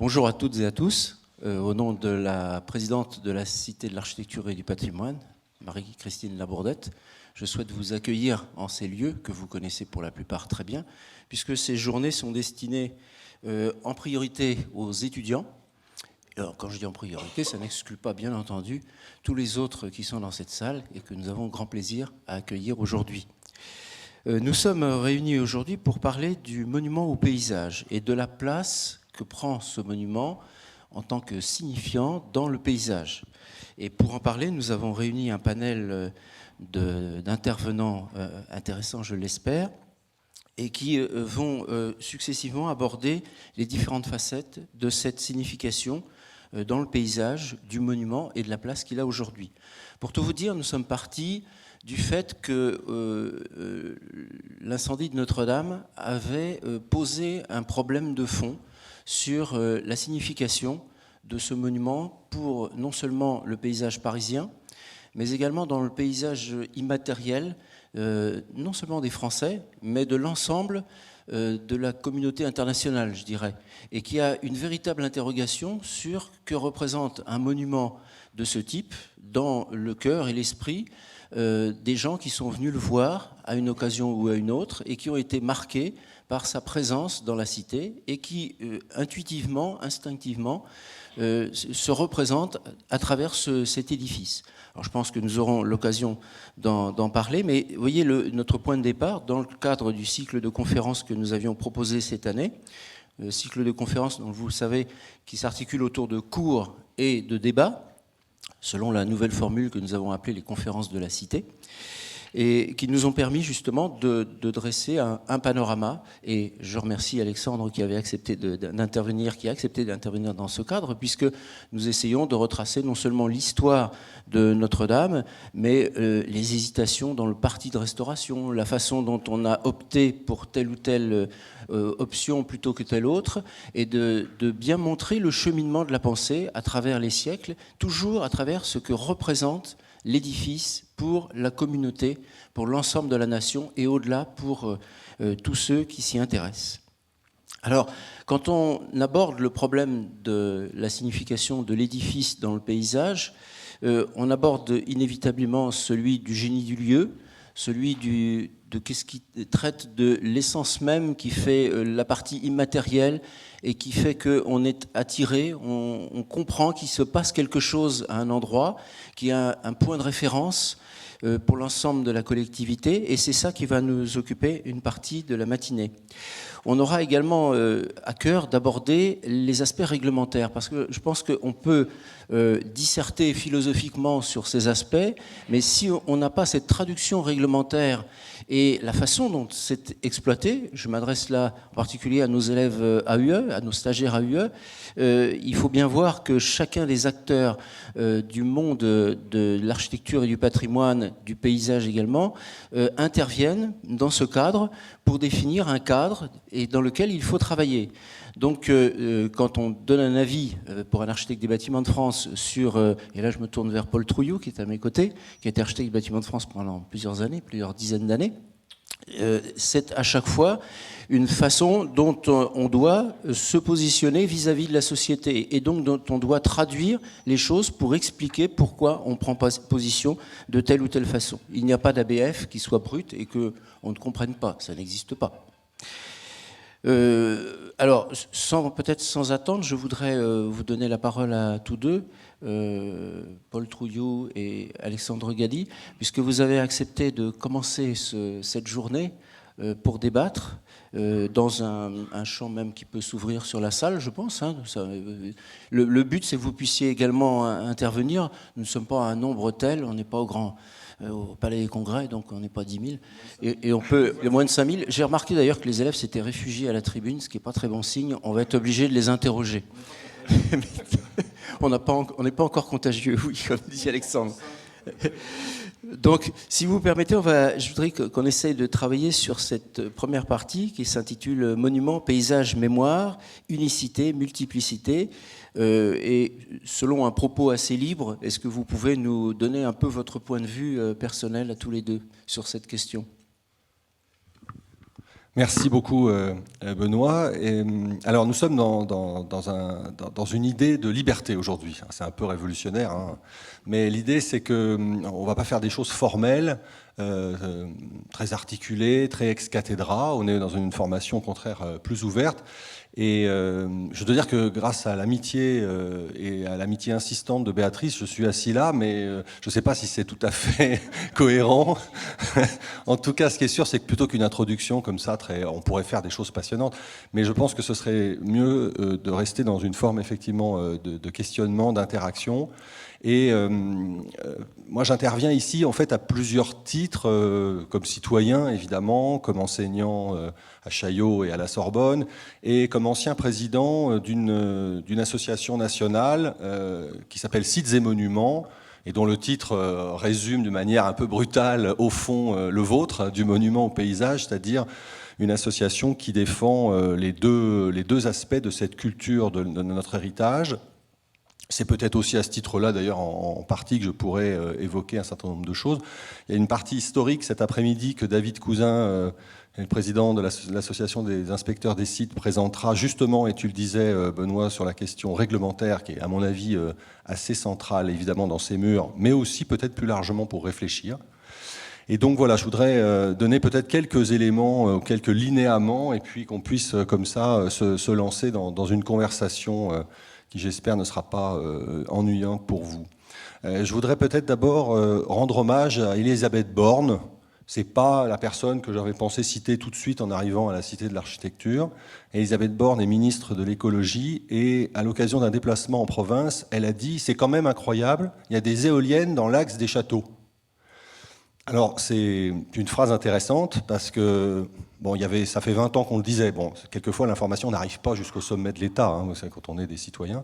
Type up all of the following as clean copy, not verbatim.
Bonjour à toutes et à tous. Au nom de la présidente de la Cité de l'Architecture et du Patrimoine, Marie-Christine Labourdette, je souhaite vous accueillir en ces lieux que vous connaissez pour la plupart très bien, puisque ces journées sont destinées en priorité aux étudiants. Alors, quand je dis en priorité, ça n'exclut pas, bien entendu, tous les autres qui sont dans cette salle et que nous avons grand plaisir à accueillir aujourd'hui. Nous sommes réunis aujourd'hui pour parler du monument au paysage et de la place que prend ce monument en tant que signifiant dans le paysage. Et pour en parler, nous avons réuni un panel d'intervenants intéressants, je l'espère, et qui vont successivement aborder les différentes facettes de cette signification dans le paysage du monument et de la place qu'il a aujourd'hui. Pour tout vous dire, nous sommes partis du fait que l'incendie de Notre-Dame avait posé un problème de fond sur la signification de ce monument pour non seulement le paysage parisien, mais également dans le paysage immatériel, non seulement des Français, mais de l'ensemble de la communauté internationale, je dirais, et qui a une véritable interrogation sur que représente un monument de ce type dans le cœur et l'esprit des gens qui sont venus le voir à une occasion ou à une autre et qui ont été marqués par sa présence dans la cité et qui intuitivement, instinctivement se représentent à travers cet édifice. Alors je pense que nous aurons l'occasion d'en parler, mais vous voyez notre point de départ dans le cadre du cycle de conférences que nous avions proposé cette année, le cycle de conférences, dont vous le savez, qui s'articule autour de cours et de débats, selon la nouvelle formule que nous avons appelée les conférences de la cité, et qui nous ont permis justement de dresser un panorama. Et je remercie Alexandre qui avait accepté d'intervenir, qui a accepté d'intervenir dans ce cadre, puisque nous essayons de retracer non seulement l'histoire de Notre-Dame, mais les hésitations dans le parti de restauration, la façon dont on a opté pour telle ou telle option plutôt que telle autre, et de bien montrer le cheminement de la pensée à travers les siècles, toujours à travers ce que représente l'édifice pour la communauté, pour l'ensemble de la nation et au-delà pour tous ceux qui s'y intéressent. Alors, quand on aborde le problème de la signification de l'édifice dans le paysage, on aborde inévitablement celui du génie du lieu, celui de qu'est-ce qui traite de l'essence même qui fait la partie immatérielle et qui fait qu'on est attiré, on comprend qu'il se passe quelque chose à un endroit, qui a un point de référence pour l'ensemble de la collectivité, et c'est ça qui va nous occuper une partie de la matinée. On aura également à cœur d'aborder les aspects réglementaires, parce que je pense qu'on peut disserter philosophiquement sur ces aspects, mais si on n'a pas cette traduction réglementaire et la façon dont c'est exploité, je m'adresse là en particulier à nos élèves AUE, à nos stagiaires AUE, il faut bien voir que chacun des acteurs du monde de l'architecture et du patrimoine, du paysage également, interviennent dans ce cadre pour définir un cadre et dans lequel il faut travailler. Donc, quand on donne un avis pour un architecte des bâtiments de France sur, et là je me tourne vers Paul Trouillot qui est à mes côtés, qui a été architecte des bâtiments de France pendant plusieurs années, plusieurs dizaines d'années, c'est à chaque fois une façon dont on doit se positionner vis-à-vis de la société et donc dont on doit traduire les choses pour expliquer pourquoi on prend position de telle ou telle façon. Il n'y a pas d'ABF qui soit brut et qu'on ne comprenne pas, ça n'existe pas. Alors, peut-être sans attendre, je voudrais vous donner la parole à tous deux, Paul Trouillot et Alexandre Gadi, puisque vous avez accepté de commencer cette journée pour débattre dans un champ même qui peut s'ouvrir sur la salle, je pense. Hein. Le but, c'est que vous puissiez également intervenir. Nous ne sommes pas à un nombre tel, on n'est pas au Palais des Congrès, donc on n'est pas 10 000. Et on peut, il y a moins de 5 000. J'ai remarqué d'ailleurs que les élèves s'étaient réfugiés à la tribune, ce qui n'est pas très bon signe. On va être obligé de les interroger. On n'est pas encore contagieux, oui, comme dit Alexandre. Donc, si vous permettez, je voudrais qu'on essaye de travailler sur cette première partie qui s'intitule Monument, paysage, mémoire, unicité, multiplicité. Et selon un propos assez libre, est-ce que vous pouvez nous donner un peu votre point de vue personnel à tous les deux sur cette question ? Merci beaucoup Benoît. Alors nous sommes dans une idée de liberté aujourd'hui. C'est un peu révolutionnaire, hein. Mais l'idée c'est que on va pas faire des choses formelles, très articulées, très ex cathedra. On est dans une formation au contraire plus ouverte. Et je dois dire que grâce à l'amitié et à l'amitié insistante de Béatrice, je suis assis là, mais je ne sais pas si c'est tout à fait cohérent. En tout cas, ce qui est sûr, c'est que plutôt qu'une introduction comme ça, on pourrait faire des choses passionnantes, mais je pense que ce serait mieux de rester dans une forme effectivement de questionnement, d'interaction. Et moi, j'interviens ici en fait à plusieurs titres, comme citoyen évidemment, comme enseignant à Chaillot et à la Sorbonne, et comme ancien président d'une association nationale qui s'appelle Sites et Monuments, et dont le titre résume de manière un peu brutale, au fond, le vôtre, du monument au paysage, c'est-à-dire une association qui défend les deux aspects de cette culture de notre héritage. C'est peut-être aussi à ce titre-là, d'ailleurs, en partie, que je pourrais évoquer un certain nombre de choses. Il y a une partie historique cet après-midi que David Cousin, le président de l'association des inspecteurs des sites, présentera justement, et tu le disais, Benoît, sur la question réglementaire, qui est, à mon avis, assez centrale, évidemment, dans ces murs, mais aussi peut-être plus largement pour réfléchir. Et donc voilà, je voudrais donner peut-être quelques éléments, quelques linéaments, et puis qu'on puisse, comme ça, se lancer dans une conversation qui j'espère ne sera pas ennuyante pour vous. Je voudrais peut-être d'abord rendre hommage à Elisabeth Borne. C'est pas la personne que j'avais pensé citer tout de suite en arrivant à la Cité de l'Architecture. Elisabeth Borne est ministre de l'écologie et à l'occasion d'un déplacement en province, elle a dit « c'est quand même incroyable, il y a des éoliennes dans l'axe des châteaux ». Alors, c'est une phrase intéressante parce que, bon, ça fait 20 ans qu'on le disait. Bon, quelquefois, l'information n'arrive pas jusqu'au sommet de l'État, hein, quand on est des citoyens.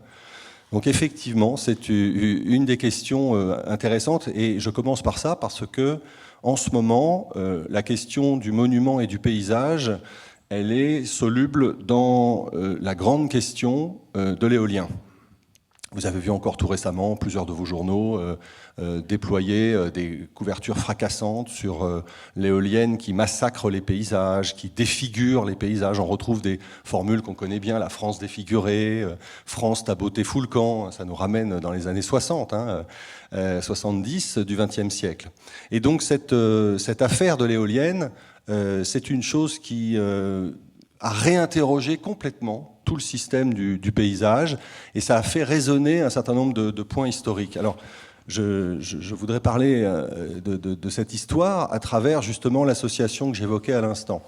Donc, effectivement, c'est une des questions intéressantes. Et je commence par ça parce que, en ce moment, la question du monument et du paysage, elle est soluble dans la grande question de l'éolien. Vous avez vu encore tout récemment plusieurs de vos journaux déployer des couvertures fracassantes sur l'éolienne qui massacre les paysages, qui défigure les paysages. On retrouve des formules qu'on connaît bien, la France défigurée, France ta beauté fout le camp, ça nous ramène dans les années 60, 70 du XXe siècle. Et donc cette affaire de l'éolienne, c'est une chose qui a réinterrogé complètement tout le système du paysage, et ça a fait résonner un certain nombre de points historiques. Alors, je voudrais parler de cette histoire à travers justement l'association que j'évoquais à l'instant.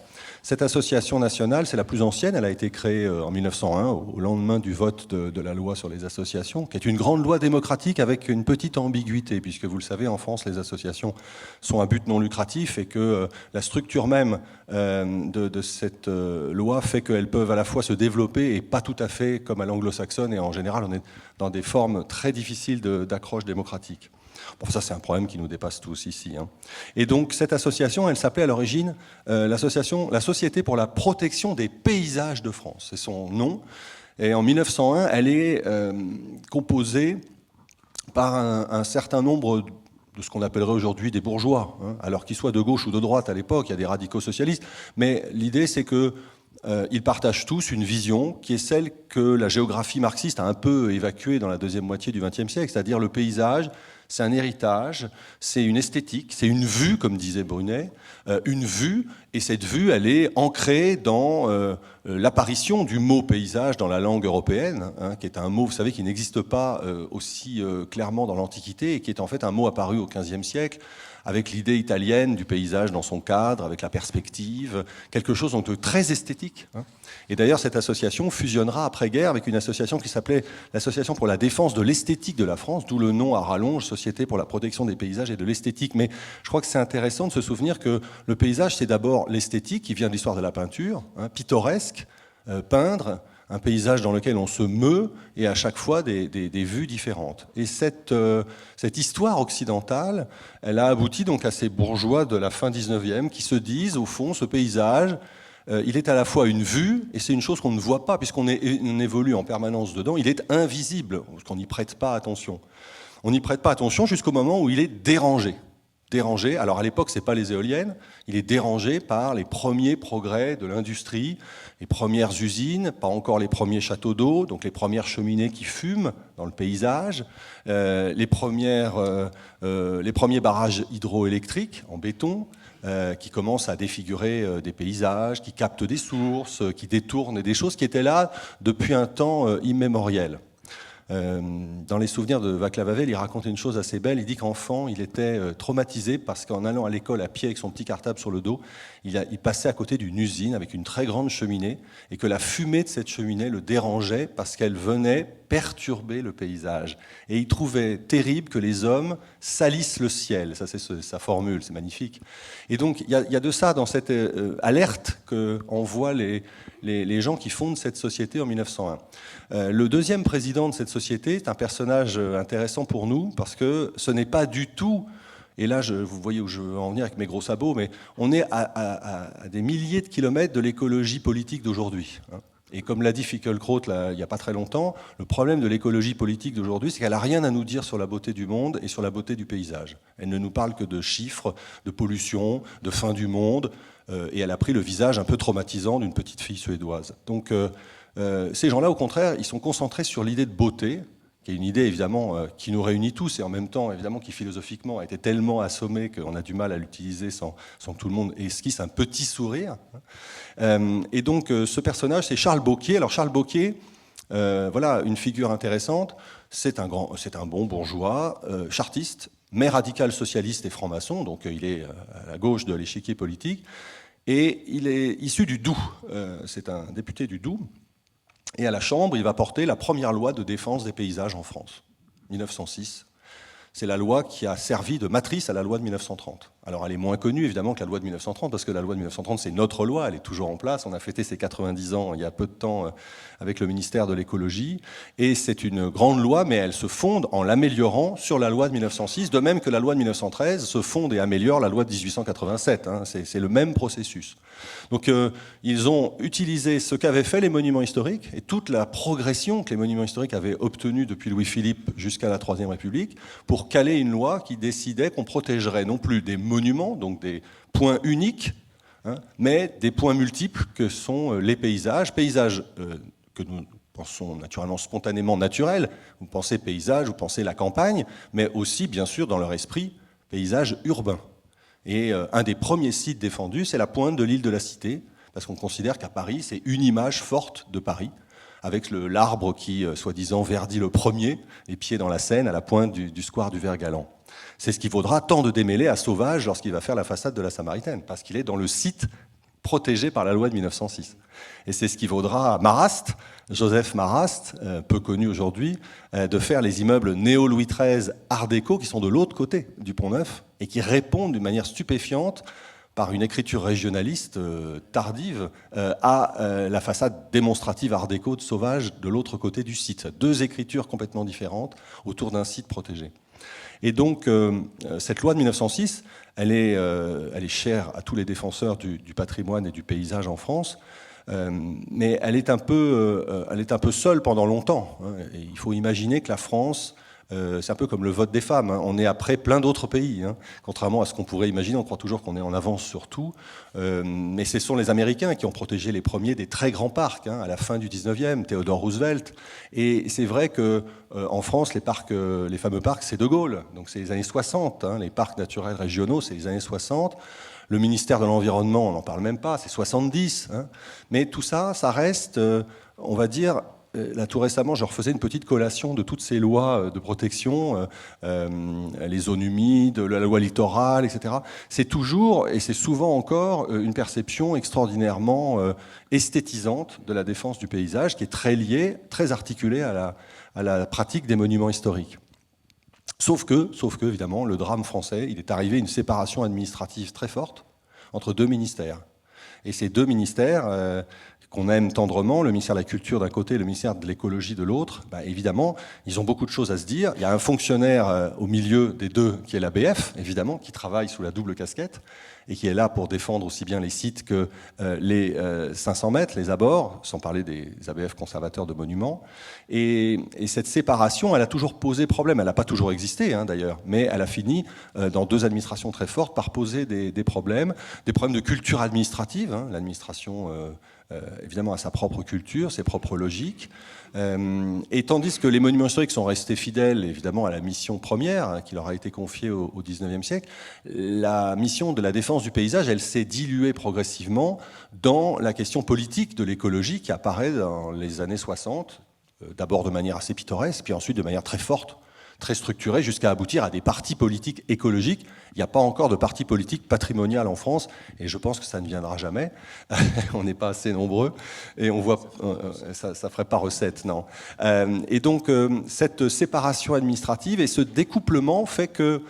Cette association nationale, c'est la plus ancienne, elle a été créée en 1901, au lendemain du vote de la loi sur les associations, qui est une grande loi démocratique avec une petite ambiguïté, puisque vous le savez, en France, les associations sont à but non lucratif et que la structure même de cette loi fait qu'elles peuvent à la fois se développer et pas tout à fait comme à l'anglo-saxonne, et en général, on est dans des formes très difficiles d'accroche démocratique. Bon, ça, c'est un problème qui nous dépasse tous ici, hein. Et donc, cette association, elle s'appelait à l'origine la Société pour la protection des paysages de France. C'est son nom. Et en 1901, elle est composée par un certain nombre de ce qu'on appellerait aujourd'hui des bourgeois, hein, alors qu'ils soient de gauche ou de droite à l'époque, il y a des radicaux socialistes. Mais l'idée, c'est que ils partagent tous une vision qui est celle que la géographie marxiste a un peu évacuée dans la deuxième moitié du XXe siècle, c'est-à-dire le paysage, c'est un héritage, c'est une esthétique, c'est une vue, comme disait Brunet, une vue, et cette vue, elle est ancrée dans l'apparition du mot paysage dans la langue européenne, hein, qui est un mot, vous savez, qui n'existe pas aussi clairement dans l'Antiquité, et qui est en fait un mot apparu au XVe siècle, avec l'idée italienne du paysage dans son cadre, avec la perspective, quelque chose donc de très esthétique, hein. Et d'ailleurs, cette association fusionnera après-guerre avec une association qui s'appelait l'Association pour la défense de l'esthétique de la France, d'où le nom à rallonge, Société pour la protection des paysages et de l'esthétique. Mais je crois que c'est intéressant de se souvenir que le paysage, c'est d'abord l'esthétique, qui vient de l'histoire de la peinture, hein, pittoresque, peindre un paysage dans lequel on se meut, et à chaque fois des vues différentes. Et cette histoire occidentale, elle a abouti donc à ces bourgeois de la fin 19e qui se disent, au fond, ce paysage, il est à la fois une vue, et c'est une chose qu'on ne voit pas, puisqu'on évolue en permanence dedans, il est invisible, parce qu'on n'y prête pas attention. On n'y prête pas attention jusqu'au moment où il est dérangé. dérangé. Alors à l'époque, c'est pas les éoliennes, il est dérangé par les premiers progrès de l'industrie, les premières usines, pas encore les premiers châteaux d'eau, donc les premières cheminées qui fument dans le paysage, les premiers barrages hydroélectriques en béton, qui commencent à défigurer des paysages, qui captent des sources, qui détournent des choses qui étaient là depuis un temps immémoriel. Dans les souvenirs de Václav Havel, il raconte une chose assez belle. Il dit qu'enfant, il était traumatisé parce qu'en allant à l'école à pied avec son petit cartable sur le dos, il passait à côté d'une usine avec une très grande cheminée et que la fumée de cette cheminée le dérangeait parce qu'elle venait perturber le paysage. Et il trouvait terrible que les hommes salissent le ciel. Ça, c'est sa formule, c'est magnifique. Et donc, il y a de ça dans cette alerte qu'envoient les gens qui fondent cette société en 1901. Le deuxième président de cette société est un personnage intéressant pour nous parce que ce n'est pas du tout, et là vous voyez où je veux en venir avec mes gros sabots, mais on est à des milliers de kilomètres de l'écologie politique d'aujourd'hui. Et comme l'a dit Finkielkraut il n'y a pas très longtemps, le problème de l'écologie politique d'aujourd'hui, c'est qu'elle n'a rien à nous dire sur la beauté du monde et sur la beauté du paysage. Elle ne nous parle que de chiffres, de pollution, de fin du monde, et elle a pris le visage un peu traumatisant d'une petite fille suédoise. Donc ces gens-là, au contraire, ils sont concentrés sur l'idée de beauté, qui est une idée évidemment qui nous réunit tous, et en même temps évidemment qui philosophiquement a été tellement assommée qu'on a du mal à l'utiliser sans que tout le monde esquisse un petit sourire. Et donc ce personnage, c'est Charles Bocquier. Alors Charles Bocquier, voilà une figure intéressante. C'est un bon bourgeois, chartiste, mais radical socialiste et franc-maçon, donc il est à la gauche de l'échiquier politique, et il est issu du Doubs. C'est un député du Doubs. Et à la Chambre, il va porter la première loi de défense des paysages en France, 1906. C'est la loi qui a servi de matrice à la loi de 1930. Alors elle est moins connue évidemment que la loi de 1930, parce que la loi de 1930 c'est notre loi, elle est toujours en place. On a fêté ses 90 ans il y a peu de temps avec le ministère de l'écologie, et c'est une grande loi, mais elle se fonde en l'améliorant sur la loi de 1906, de même que la loi de 1913 se fonde et améliore la loi de 1887. C'est le même processus. Donc ils ont utilisé ce qu'avaient fait les monuments historiques et toute la progression que les monuments historiques avaient obtenue depuis Louis-Philippe jusqu'à la Troisième République pour caler une loi qui décidait qu'on protégerait non plus des monuments, donc des points uniques, mais des points multiples que sont les paysages que nous pensons naturellement spontanément naturels. Vous pensez paysage, vous pensez la campagne, mais aussi bien sûr dans leur esprit paysage urbain. Et un des premiers sites défendus, c'est la pointe de l'île de la Cité, parce qu'on considère qu'à Paris, c'est une image forte de Paris, avec l'arbre qui, soi-disant, verdit le premier, les pieds dans la Seine, à la pointe du square du Vert-Galant. C'est ce qui vaudra tant de démêlés à Sauvage lorsqu'il va faire la façade de la Samaritaine, parce qu'il est dans le site protégé par la loi de 1906. Et c'est ce qui vaudra à Marrast, Joseph Marrast, peu connu aujourd'hui, de faire les immeubles néo-Louis XIII Art déco qui sont de l'autre côté du Pont-Neuf et qui répondent d'une manière stupéfiante par une écriture régionaliste tardive à la façade démonstrative Art déco de Sauvage de l'autre côté du site. Deux écritures complètement différentes autour d'un site protégé. Et donc, cette loi de 1906, elle est chère à tous les défenseurs du patrimoine et du paysage en France, mais elle est un peu seule pendant longtemps. Et il faut imaginer que la France, c'est un peu comme le vote des femmes. On est après plein d'autres pays. Contrairement à ce qu'on pourrait imaginer, on croit toujours qu'on est en avance sur tout. Mais ce sont les Américains qui ont protégé les premiers des très grands parcs, à la fin du 19e, Theodore Roosevelt. Et c'est vrai qu'en France, les fameux parcs, c'est De Gaulle. Donc c'est les années 60. Les parcs naturels régionaux, c'est les années 60. Le ministère de l'Environnement, on n'en parle même pas, c'est 70. Mais tout ça, ça reste, on va dire... Là, tout récemment, je refaisais une petite collation de toutes ces lois de protection, les zones humides, la loi littorale, etc. C'est toujours, et c'est souvent encore, une perception extraordinairement esthétisante de la défense du paysage, qui est très liée, très articulée à la pratique des monuments historiques. Sauf que, évidemment, le drame français, il est arrivé une séparation administrative très forte entre deux ministères. Et ces deux ministères... qu'on aime tendrement, le ministère de la Culture d'un côté et le ministère de l'Écologie de l'autre, évidemment, ils ont beaucoup de choses à se dire. Il y a un fonctionnaire au milieu des deux, qui est l'ABF, évidemment, qui travaille sous la double casquette. et qui est là pour défendre aussi bien les sites que les 500 mètres, les abords, sans parler des ABF conservateurs de monuments. Et cette séparation, elle a toujours posé problème. Elle n'a pas toujours existé, hein, d'ailleurs, mais elle a fini, dans deux administrations très fortes, par poser des problèmes de culture administrative. Hein. L'administration, évidemment, a sa propre culture, ses propres logiques. Et tandis que les monuments historiques sont restés fidèles, évidemment, à la mission première, hein, qui leur a été confiée au XIXe siècle, la mission de la défense du paysage, elle s'est diluée progressivement dans la question politique de l'écologie qui apparaît dans les années 60, d'abord de manière assez pittoresque, puis ensuite de manière très forte, très structurée, jusqu'à aboutir à des partis politiques écologiques. Il n'y a pas encore de parti politique patrimonial en France, et je pense que ça ne viendra jamais. On n'est pas assez nombreux, et on voit, ça ne ferait pas recette, non. Et donc, cette séparation administrative et ce découplement fait que,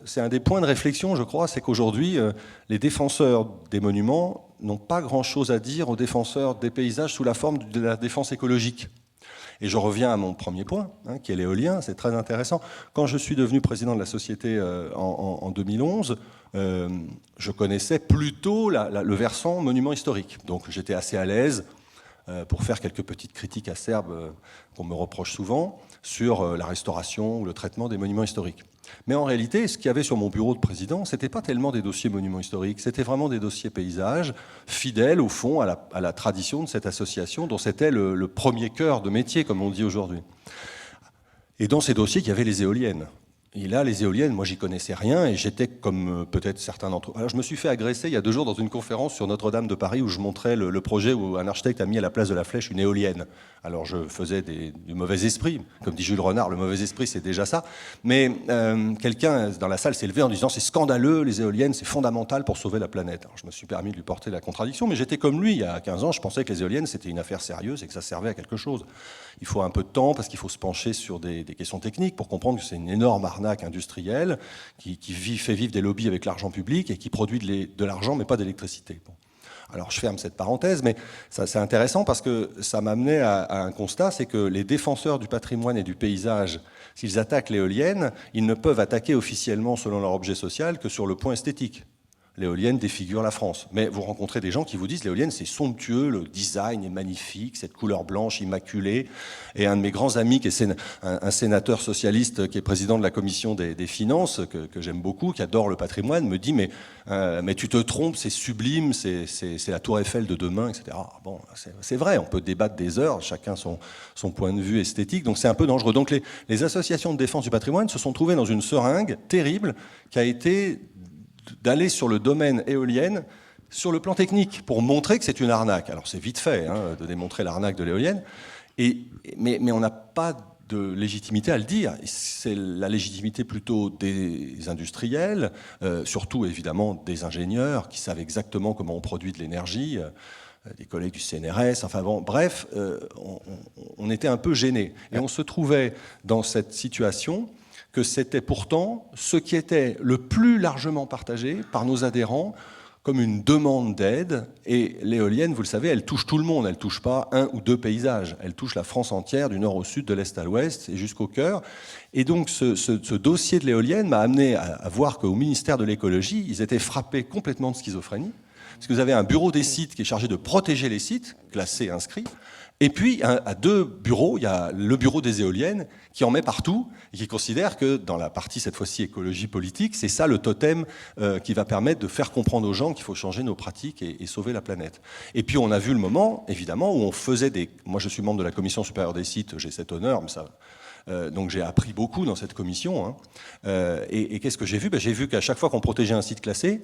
c'est un des points de réflexion, je crois, c'est qu'aujourd'hui, les défenseurs des monuments n'ont pas grand-chose à dire aux défenseurs des paysages sous la forme de la défense écologique. Et je reviens à mon premier point, hein, qui est l'éolien, c'est très intéressant. Quand je suis devenu président de la société en 2011, je connaissais plutôt le versant monument historique. Donc j'étais assez à l'aise pour faire quelques petites critiques acerbes qu'on me reproche souvent sur la restauration ou le traitement des monuments historiques. Mais en réalité, ce qu'il y avait sur mon bureau de président, ce n'était pas tellement des dossiers monuments historiques, c'était vraiment des dossiers paysages, fidèles au fond à la tradition de cette association, dont c'était le premier cœur de métier, comme on dit aujourd'hui. Et dans ces dossiers, il y avait les éoliennes. Et là, les éoliennes, moi, j'y connaissais rien, et j'étais comme peut-être certains d'entre eux. Alors, je me suis fait agresser il y a 2 jours dans une conférence sur Notre-Dame de Paris, où je montrais le projet où un architecte a mis à la place de la flèche une éolienne. Alors, je faisais du mauvais esprit. Comme dit Jules Renard, le mauvais esprit, c'est déjà ça. Mais quelqu'un dans la salle s'est levé en disant « C'est scandaleux, les éoliennes, c'est fondamental pour sauver la planète ». Alors, je me suis permis de lui porter la contradiction, mais j'étais comme lui. Il y a 15 ans, je pensais que les éoliennes, c'était une affaire sérieuse et que ça servait à quelque chose. Il faut un peu de temps, parce qu'il faut se pencher sur des questions techniques pour comprendre que c'est une énorme arnaque industrielle qui fait vivre des lobbies avec l'argent public et qui produit de l'argent, mais pas d'électricité. Bon. Alors je ferme cette parenthèse, mais ça, c'est intéressant parce que ça m'a amené à un constat, c'est que les défenseurs du patrimoine et du paysage, s'ils attaquent l'éolienne, ils ne peuvent attaquer officiellement, selon leur objet social, que sur le point esthétique. L'éolienne défigure la France. Mais vous rencontrez des gens qui vous disent l'éolienne c'est somptueux, le design est magnifique, cette couleur blanche immaculée. Et un de mes grands amis, qui est un sénateur socialiste, qui est président de la commission des finances, que j'aime beaucoup, qui adore le patrimoine, me dit mais tu te trompes, c'est sublime, c'est la tour Eiffel de demain, etc. Bon, c'est vrai, on peut débattre des heures, chacun son point de vue esthétique, donc c'est un peu dangereux. Donc les associations de défense du patrimoine se sont trouvées dans une seringue terrible qui a été d'aller sur le domaine éolienne sur le plan technique pour montrer que c'est une arnaque. Alors c'est vite fait hein, de démontrer l'arnaque de l'éolienne, mais on n'a pas de légitimité à le dire. C'est la légitimité plutôt des industriels, surtout évidemment des ingénieurs qui savent exactement comment on produit de l'énergie, des collègues du CNRS, enfin bon, bref, on était un peu gênés. Et on se trouvait dans cette situation que c'était pourtant ce qui était le plus largement partagé par nos adhérents comme une demande d'aide. Et l'éolienne, vous le savez, elle touche tout le monde. Elle ne touche pas 1 ou 2 paysages. Elle touche la France entière, du nord au sud, de l'est à l'ouest et jusqu'au cœur. Et donc ce dossier de l'éolienne m'a amené à voir qu'au ministère de l'écologie, ils étaient frappés complètement de schizophrénie. Parce que vous avez un bureau des sites qui est chargé de protéger les sites, classés, inscrits. Et puis, à 2 bureaux, il y a le bureau des éoliennes qui en met partout et qui considère que dans la partie, cette fois-ci, écologie politique, c'est ça le totem qui va permettre de faire comprendre aux gens qu'il faut changer nos pratiques et sauver la planète. Et puis, on a vu le moment, évidemment, où on faisait des... Moi, je suis membre de la commission supérieure des sites, j'ai cet honneur, mais ça... donc j'ai appris beaucoup dans cette commission. Hein. Et qu'est-ce que j'ai vu ? J'ai vu qu'à chaque fois qu'on protégeait un site classé,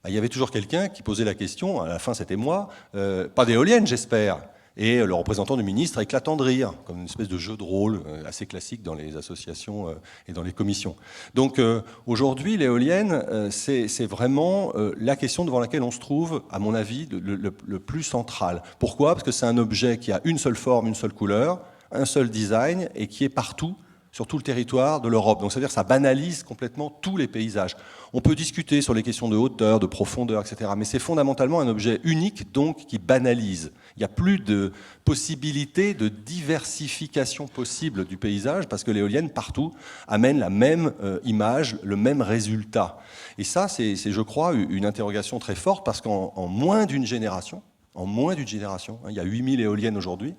il y avait toujours quelqu'un qui posait la question, à la fin c'était moi, pas d'éoliennes j'espère. Et le représentant du ministre éclatant de rire, comme une espèce de jeu de rôle assez classique dans les associations et dans les commissions. Donc aujourd'hui, l'éolienne, c'est vraiment la question devant laquelle on se trouve, à mon avis, le plus central. Pourquoi ? Parce que c'est un objet qui a une seule forme, une seule couleur, un seul design et qui est partout sur tout le territoire de l'Europe. Donc, c'est-à-dire que ça banalise complètement tous les paysages. On peut discuter sur les questions de hauteur, de profondeur, etc. Mais c'est fondamentalement un objet unique, donc, qui banalise. Il n'y a plus de possibilité de diversification possible du paysage, parce que l'éolienne, partout, amène la même image, le même résultat. Et ça, c'est, je crois, une interrogation très forte, parce qu'en moins d'une génération, il y a 8000 éoliennes aujourd'hui,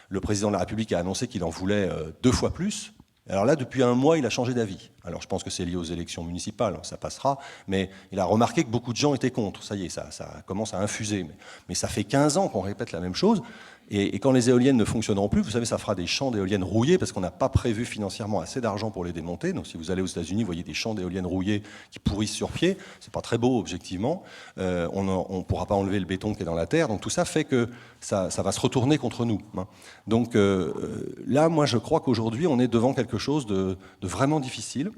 le président de la République a annoncé qu'il en voulait 2 fois plus. Alors là, depuis un mois, il a changé d'avis. Alors je pense que c'est lié aux élections municipales, ça passera, mais il a remarqué que beaucoup de gens étaient contre. Ça y est, ça commence à infuser. Mais ça fait 15 ans qu'on répète la même chose. Et quand les éoliennes ne fonctionneront plus, vous savez, ça fera des champs d'éoliennes rouillées parce qu'on n'a pas prévu financièrement assez d'argent pour les démonter. Donc si vous allez aux États-Unis, vous voyez des champs d'éoliennes rouillées qui pourrissent sur pied. C'est pas très beau objectivement. On ne pourra pas enlever le béton qui est dans la terre. Donc tout ça fait que ça va se retourner contre nous. Donc là, moi, je crois qu'aujourd'hui, on est devant quelque chose de vraiment difficile.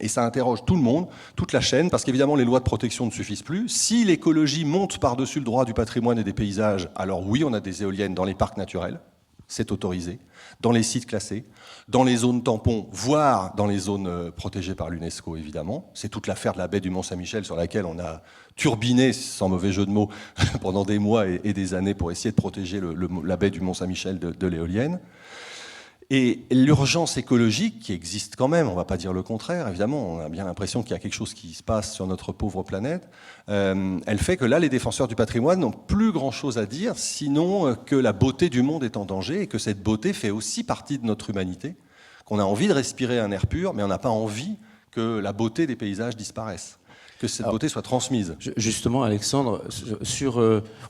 Et ça interroge tout le monde, toute la chaîne, parce qu'évidemment les lois de protection ne suffisent plus. Si l'écologie monte par-dessus le droit du patrimoine et des paysages, alors oui, on a des éoliennes dans les parcs naturels, c'est autorisé, dans les sites classés, dans les zones tampons, voire dans les zones protégées par l'UNESCO, évidemment. C'est toute l'affaire de la baie du Mont-Saint-Michel sur laquelle on a turbiné, sans mauvais jeu de mots, pendant des mois et des années pour essayer de protéger la baie du Mont-Saint-Michel de l'éolienne. Et l'urgence écologique qui existe quand même, on ne va pas dire le contraire, évidemment, on a bien l'impression qu'il y a quelque chose qui se passe sur notre pauvre planète, elle fait que là, les défenseurs du patrimoine n'ont plus grand-chose à dire, sinon que la beauté du monde est en danger et que cette beauté fait aussi partie de notre humanité, qu'on a envie de respirer un air pur, mais on n'a pas envie que la beauté des paysages disparaisse, que cette beauté soit transmise. Justement, Alexandre,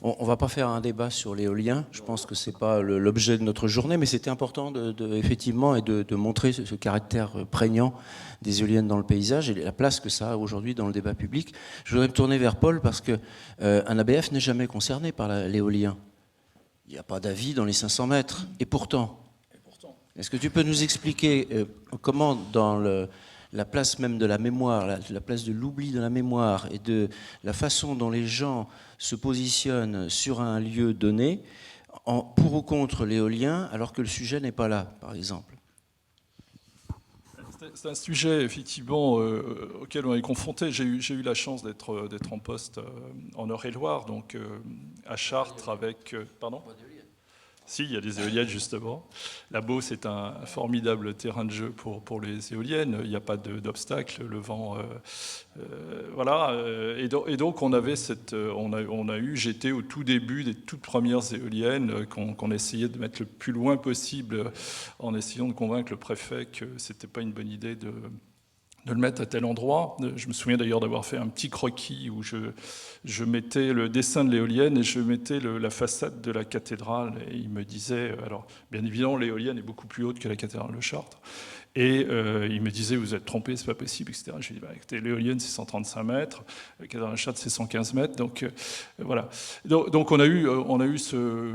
on ne va pas faire un débat sur l'éolien. Je pense que ce n'est pas l'objet de notre journée, mais c'était important effectivement et de montrer ce caractère prégnant des éoliennes dans le paysage et la place que ça a aujourd'hui dans le débat public. Je voudrais me tourner vers Paul parce qu'un ABF n'est jamais concerné par l'éolien. Il n'y a pas d'avis dans les 500 mètres. Et pourtant, est-ce que tu peux nous expliquer comment dans la place même de la mémoire, la place de l'oubli de la mémoire et de la façon dont les gens se positionnent sur un lieu donné, pour ou contre l'éolien, alors que le sujet n'est pas là, par exemple? C'est un sujet, effectivement, auquel on est confronté. J'ai eu la chance d'être en poste en Eure-et-Loire, donc à Chartres avec... pardon ? Si, il y a des éoliennes, justement. La Beauce est un formidable terrain de jeu pour les éoliennes. Il n'y a pas d'obstacle, le vent... voilà. Et donc, j'étais au tout début des toutes premières éoliennes qu'on essayait de mettre le plus loin possible en essayant de convaincre le préfet que ce n'était pas une bonne idée de le mettre à tel endroit. Je me souviens d'ailleurs d'avoir fait un petit croquis où je mettais le dessin de l'éolienne et je mettais la façade de la cathédrale. Et il me disait, alors bien évidemment l'éolienne est beaucoup plus haute que la cathédrale de Chartres. Et il me disait, vous êtes trompé, c'est pas possible, etc. Je lui ai dit, écoutez, l'éolienne c'est 135 mètres, la cathédrale de Chartres c'est 115 mètres, donc voilà. Donc on a eu ce...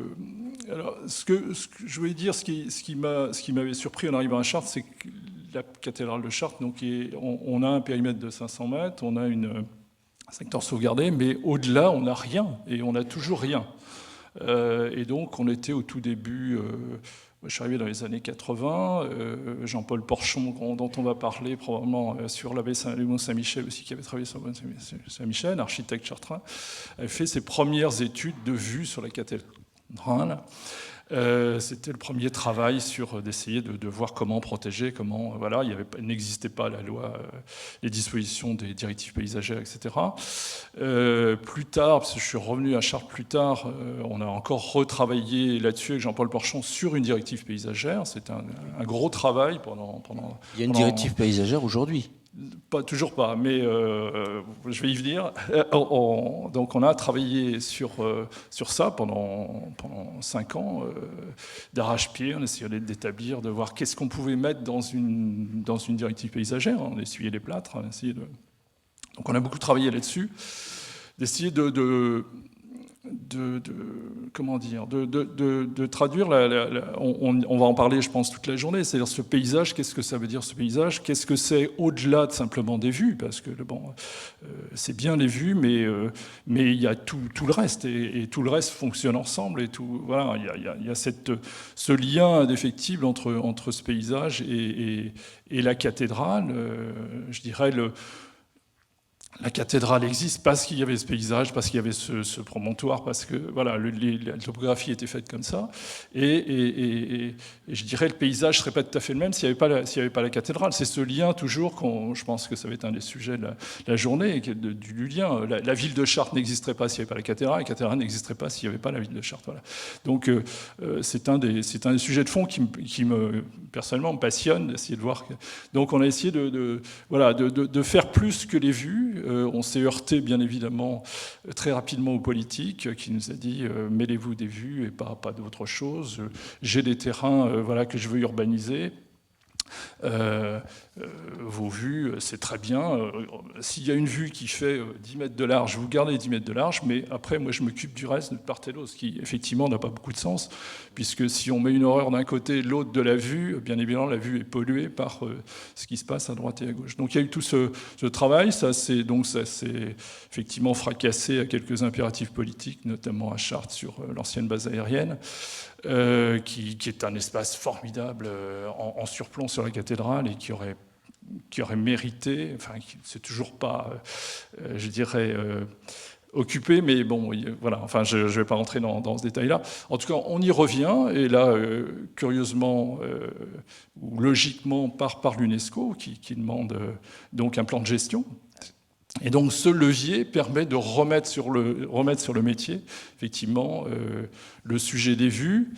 Alors, ce que je voulais dire, ce qui m'avait surpris en arrivant à Chartres, c'est que la cathédrale de Chartres, donc, on a un périmètre de 500 mètres, on a un secteur sauvegardé, mais au-delà, on n'a rien, et on n'a toujours rien. Et donc, on était au tout début, je suis arrivé dans les années 80, Jean-Paul Porchon, dont on va parler probablement sur la baie du Mont-Saint-Michel aussi, qui avait travaillé sur le Mont-Saint-Michel, architecte chartrain, avait fait ses premières études de vue sur la cathédrale. C'était le premier travail d'essayer de voir comment protéger, voilà, il n'existait pas la loi, les dispositions des directives paysagères, etc. Plus tard, parce que je suis revenu à Chartres plus tard, on a encore retravaillé là-dessus avec Jean-Paul Porchon sur une directive paysagère. C'est un gros travail pendant. Il y a une directive paysagère aujourd'hui. Toujours pas, mais je vais y venir. Donc on a travaillé sur ça pendant 5 ans, d'arrache-pied, on essayait d'établir, de voir qu'est-ce qu'on pouvait mettre dans une directive paysagère, on essuyait les plâtres, donc on a beaucoup travaillé là-dessus, d'essayer de comment dire, de traduire, on va en parler, je pense, toute la journée, c'est-à-dire ce paysage, qu'est-ce que ça veut dire ce paysage, qu'est-ce que c'est au-delà de simplement des vues, parce que bon, c'est bien les vues, mais il y a tout le reste, et tout le reste fonctionne ensemble, et tout, voilà, il y a ce lien indéfectible entre ce paysage et la cathédrale, je dirais la cathédrale existe parce qu'il y avait ce paysage, parce qu'il y avait ce promontoire, parce que voilà, la topographie était faite comme ça. Et je dirais le paysage ne serait pas tout à fait le même s'il n'y avait pas la cathédrale. C'est ce lien toujours, je pense que ça va être un des sujets de la journée, du lien. La ville de Chartres n'existerait pas s'il n'y avait pas la cathédrale n'existerait pas s'il n'y avait pas la ville de Chartres. Voilà. Donc c'est un des sujets de fond qui personnellement me passionne, d'essayer de voir. Donc on a essayé de faire plus que les vues. On s'est heurté, bien évidemment, très rapidement aux politiques, qui nous a dit mêlez-vous des vues et pas d'autre chose. J'ai des terrains que je veux urbaniser. Vos vues, c'est très bien. S'il y a une vue qui fait 10 mètres de large, vous gardez 10 mètres de large, mais après, moi, je m'occupe du reste de part et d'autre, ce qui, effectivement, n'a pas beaucoup de sens, puisque si on met une horreur d'un côté et de l'autre de la vue, bien évidemment, la vue est polluée par ce qui se passe à droite et à gauche. Donc, il y a eu tout ce travail. Ça s'est effectivement fracassé à quelques impératifs politiques, notamment à Chartres, sur l'ancienne base aérienne, qui est un espace formidable en surplomb sur la cathédrale et qui aurait mérité, enfin, c'est toujours pas, je dirais, occupé, mais bon, voilà, enfin, je ne vais pas rentrer dans ce détail-là. En tout cas, on y revient, et là, curieusement, ou logiquement, par l'UNESCO, qui demande donc un plan de gestion. Et donc ce levier permet de remettre sur le métier, effectivement, le sujet des vues,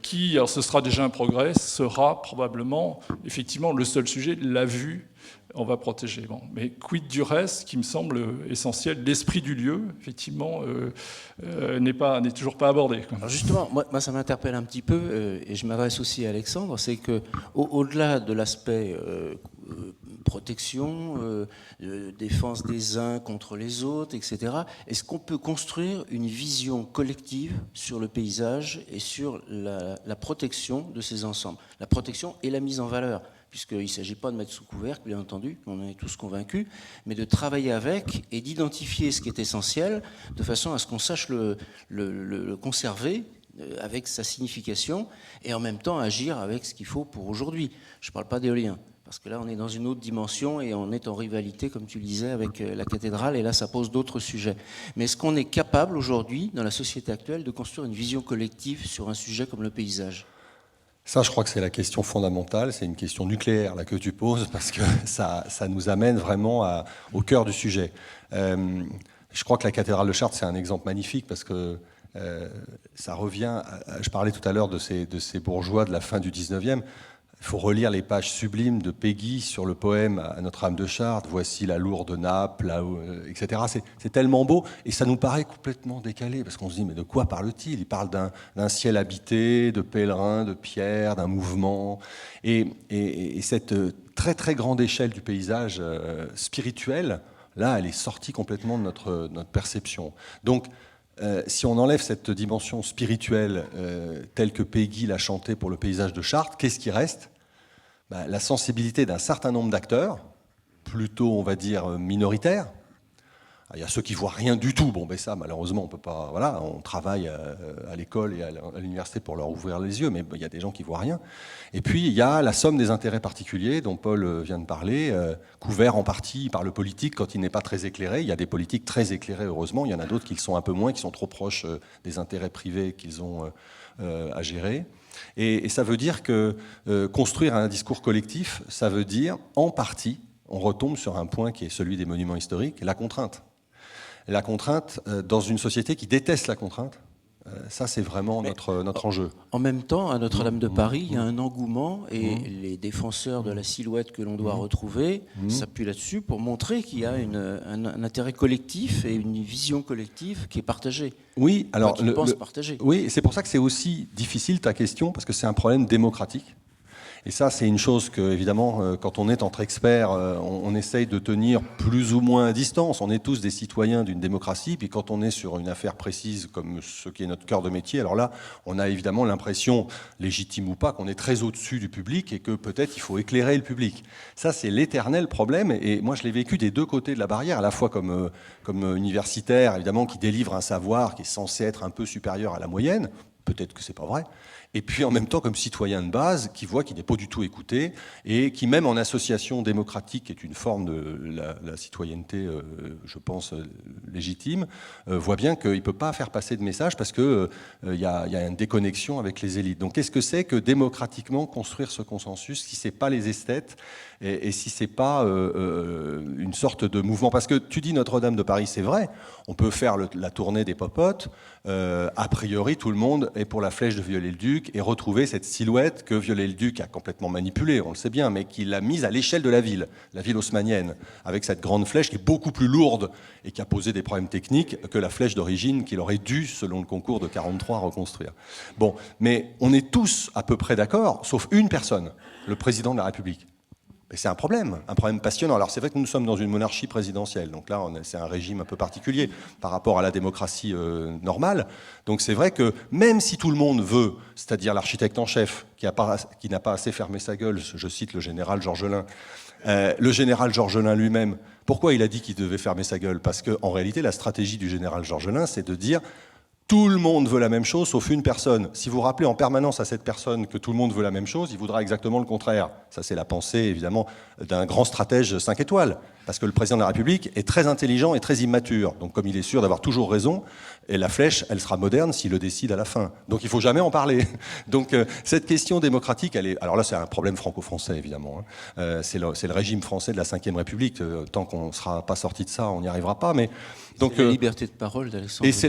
qui, alors ce sera déjà un progrès, sera probablement, effectivement, le seul sujet, la vue, on va protéger. Bon. Mais quid du reste, qui me semble essentiel, l'esprit du lieu, effectivement, n'est toujours pas abordé. Alors justement, moi ça m'interpelle un petit peu, et je m'adresse aussi à Alexandre, c'est que au-delà de l'aspect protection, défense des uns contre les autres, etc., est-ce qu'on peut construire une vision collective sur le paysage et sur la protection de ces ensembles, la protection et la mise en valeur, puisqu'il ne s'agit pas de mettre sous couvercle, bien entendu, on en est tous convaincus, mais de travailler avec et d'identifier ce qui est essentiel, de façon à ce qu'on sache le conserver avec sa signification, et en même temps agir avec ce qu'il faut pour aujourd'hui. Je ne parle pas d'éolien, parce que là on est dans une autre dimension et on est en rivalité, comme tu le disais, avec la cathédrale, et là ça pose d'autres sujets. Mais est-ce qu'on est capable aujourd'hui, dans la société actuelle, de construire une vision collective sur un sujet comme le paysage ? Ça, je crois que c'est la question fondamentale, c'est une question nucléaire là, que tu poses, parce que ça nous amène vraiment au cœur du sujet. Je crois que la cathédrale de Chartres, c'est un exemple magnifique, parce que ça revient, je parlais tout à l'heure de ces bourgeois de la fin du 19e, il faut relire les pages sublimes de Péguy sur le poème à Notre-Dame de Chartres, voici la lourde nappe, etc. C'est tellement beau, et ça nous paraît complètement décalé, parce qu'on se dit, mais de quoi parle-t-il ? Il parle d'un ciel habité, de pèlerins, de pierres, d'un mouvement, et cette très très grande échelle du paysage spirituel, là, elle est sortie complètement de notre perception. Donc, si on enlève cette dimension spirituelle telle que Péguy l'a chantée pour le paysage de Chartres, qu'est-ce qui reste ? La sensibilité d'un certain nombre d'acteurs, plutôt, on va dire, minoritaires. Il y a ceux qui ne voient rien du tout. Bon, ben ça, malheureusement, on peut pas. Voilà, on travaille à l'école et à l'université pour leur ouvrir les yeux, mais il y a des gens qui ne voient rien. Et puis, il y a la somme des intérêts particuliers dont Paul vient de parler, couvert en partie par le politique quand il n'est pas très éclairé. Il y a des politiques très éclairés, heureusement. Il y en a d'autres qui le sont un peu moins, qui sont trop proches des intérêts privés qu'ils ont à gérer. Et ça veut dire que construire un discours collectif, ça veut dire, en partie, on retombe sur un point qui est celui des monuments historiques, la contrainte. La contrainte, dans une société qui déteste la contrainte, ça c'est vraiment notre enjeu. En même temps, à Notre-Dame de Paris, il y a un engouement, et les défenseurs de la silhouette que l'on doit retrouver s'appuient là-dessus pour montrer qu'il y a un intérêt collectif et une vision collective qui est partagée. Oui, alors qu'ils pensent partager. Oui, c'est pour ça que c'est aussi difficile ta question, parce que c'est un problème démocratique. Et ça, c'est une chose que, évidemment, quand on est entre experts, on essaye de tenir plus ou moins à distance. On est tous des citoyens d'une démocratie, puis quand on est sur une affaire précise comme ce qui est notre cœur de métier, alors là, on a évidemment l'impression, légitime ou pas, qu'on est très au-dessus du public et que peut-être il faut éclairer le public. Ça, c'est l'éternel problème, et moi, je l'ai vécu des deux côtés de la barrière, à la fois comme universitaire, évidemment, qui délivre un savoir qui est censé être un peu supérieur à la moyenne. Peut-être que c'est pas vrai. Et puis en même temps comme citoyen de base qui voit qu'il n'est pas du tout écouté et qui même en association démocratique, qui est une forme de la citoyenneté, je pense, légitime, voit bien qu'il ne peut pas faire passer de message parce qu'il y a une déconnexion avec les élites. Donc qu'est-ce que c'est que démocratiquement construire ce consensus si ce n'est pas les esthètes et si ce n'est pas une sorte de mouvement? Parce que tu dis Notre-Dame de Paris, c'est vrai, on peut faire la tournée des popotes, a priori tout le monde est pour la flèche de Viollet-le-Duc et retrouver cette silhouette que Viollet-le-Duc a complètement manipulée, on le sait bien, mais qu'il a mise à l'échelle de la ville haussmannienne, avec cette grande flèche qui est beaucoup plus lourde et qui a posé des problèmes techniques que la flèche d'origine qu'il aurait dû, selon le concours de 43, reconstruire. Bon, mais on est tous à peu près d'accord, sauf une personne, le président de la République. Et c'est un problème passionnant. Alors c'est vrai que nous sommes dans une monarchie présidentielle, donc là c'est un régime un peu particulier par rapport à la démocratie normale. Donc c'est vrai que même si tout le monde veut, c'est-à-dire l'architecte en chef, qui n'a pas assez fermé sa gueule, je cite le général Georgelin, le général Georgelin lui-même, pourquoi il a dit qu'il devait fermer sa gueule? Parce qu'en réalité, la stratégie du général Georgelin, c'est de dire tout le monde veut la même chose, sauf une personne. Si vous rappelez en permanence à cette personne que tout le monde veut la même chose, il voudra exactement le contraire. Ça, c'est la pensée, évidemment, d'un grand stratège 5 étoiles. Parce que le président de la République est très intelligent et très immature. Donc, comme il est sûr d'avoir toujours raison, et la flèche, elle sera moderne s'il le décide à la fin. Donc, il ne faut jamais en parler. Donc, cette question démocratique, elle est... Alors là, c'est un problème franco-français, évidemment. C'est le régime français de la Ve République. Tant qu'on ne sera pas sorti de ça, on n'y arrivera pas. Mais... Donc, la liberté de parole d'Alexandre. Et c'est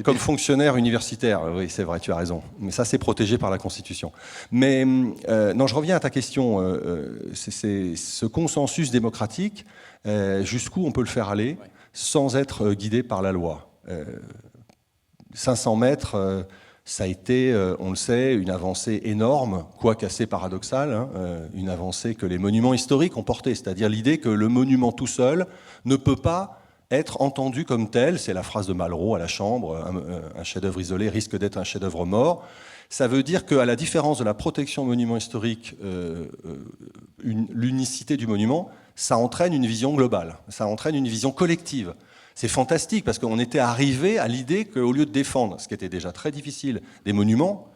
comme fonctionnaire universitaire, oui, c'est vrai, tu as raison. Mais ça, c'est protégé par la Constitution. Mais non, je reviens à ta question. C'est ce consensus démocratique, jusqu'où on peut le faire aller sans être guidé par la loi. 500 mètres, ça a été, on le sait, une avancée énorme, quoique assez paradoxale, hein, une avancée que les monuments historiques ont portée, c'est-à-dire l'idée que le monument tout seul ne peut pas être entendu comme tel, c'est la phrase de Malraux à la Chambre, un chef-d'œuvre isolé risque d'être un chef-d'œuvre mort. Ça veut dire qu'à la différence de la protection monument historique, l'unicité du monument, ça entraîne une vision globale, ça entraîne une vision collective. C'est fantastique parce qu'on était arrivé à l'idée qu'au lieu de défendre, ce qui était déjà très difficile, des monuments,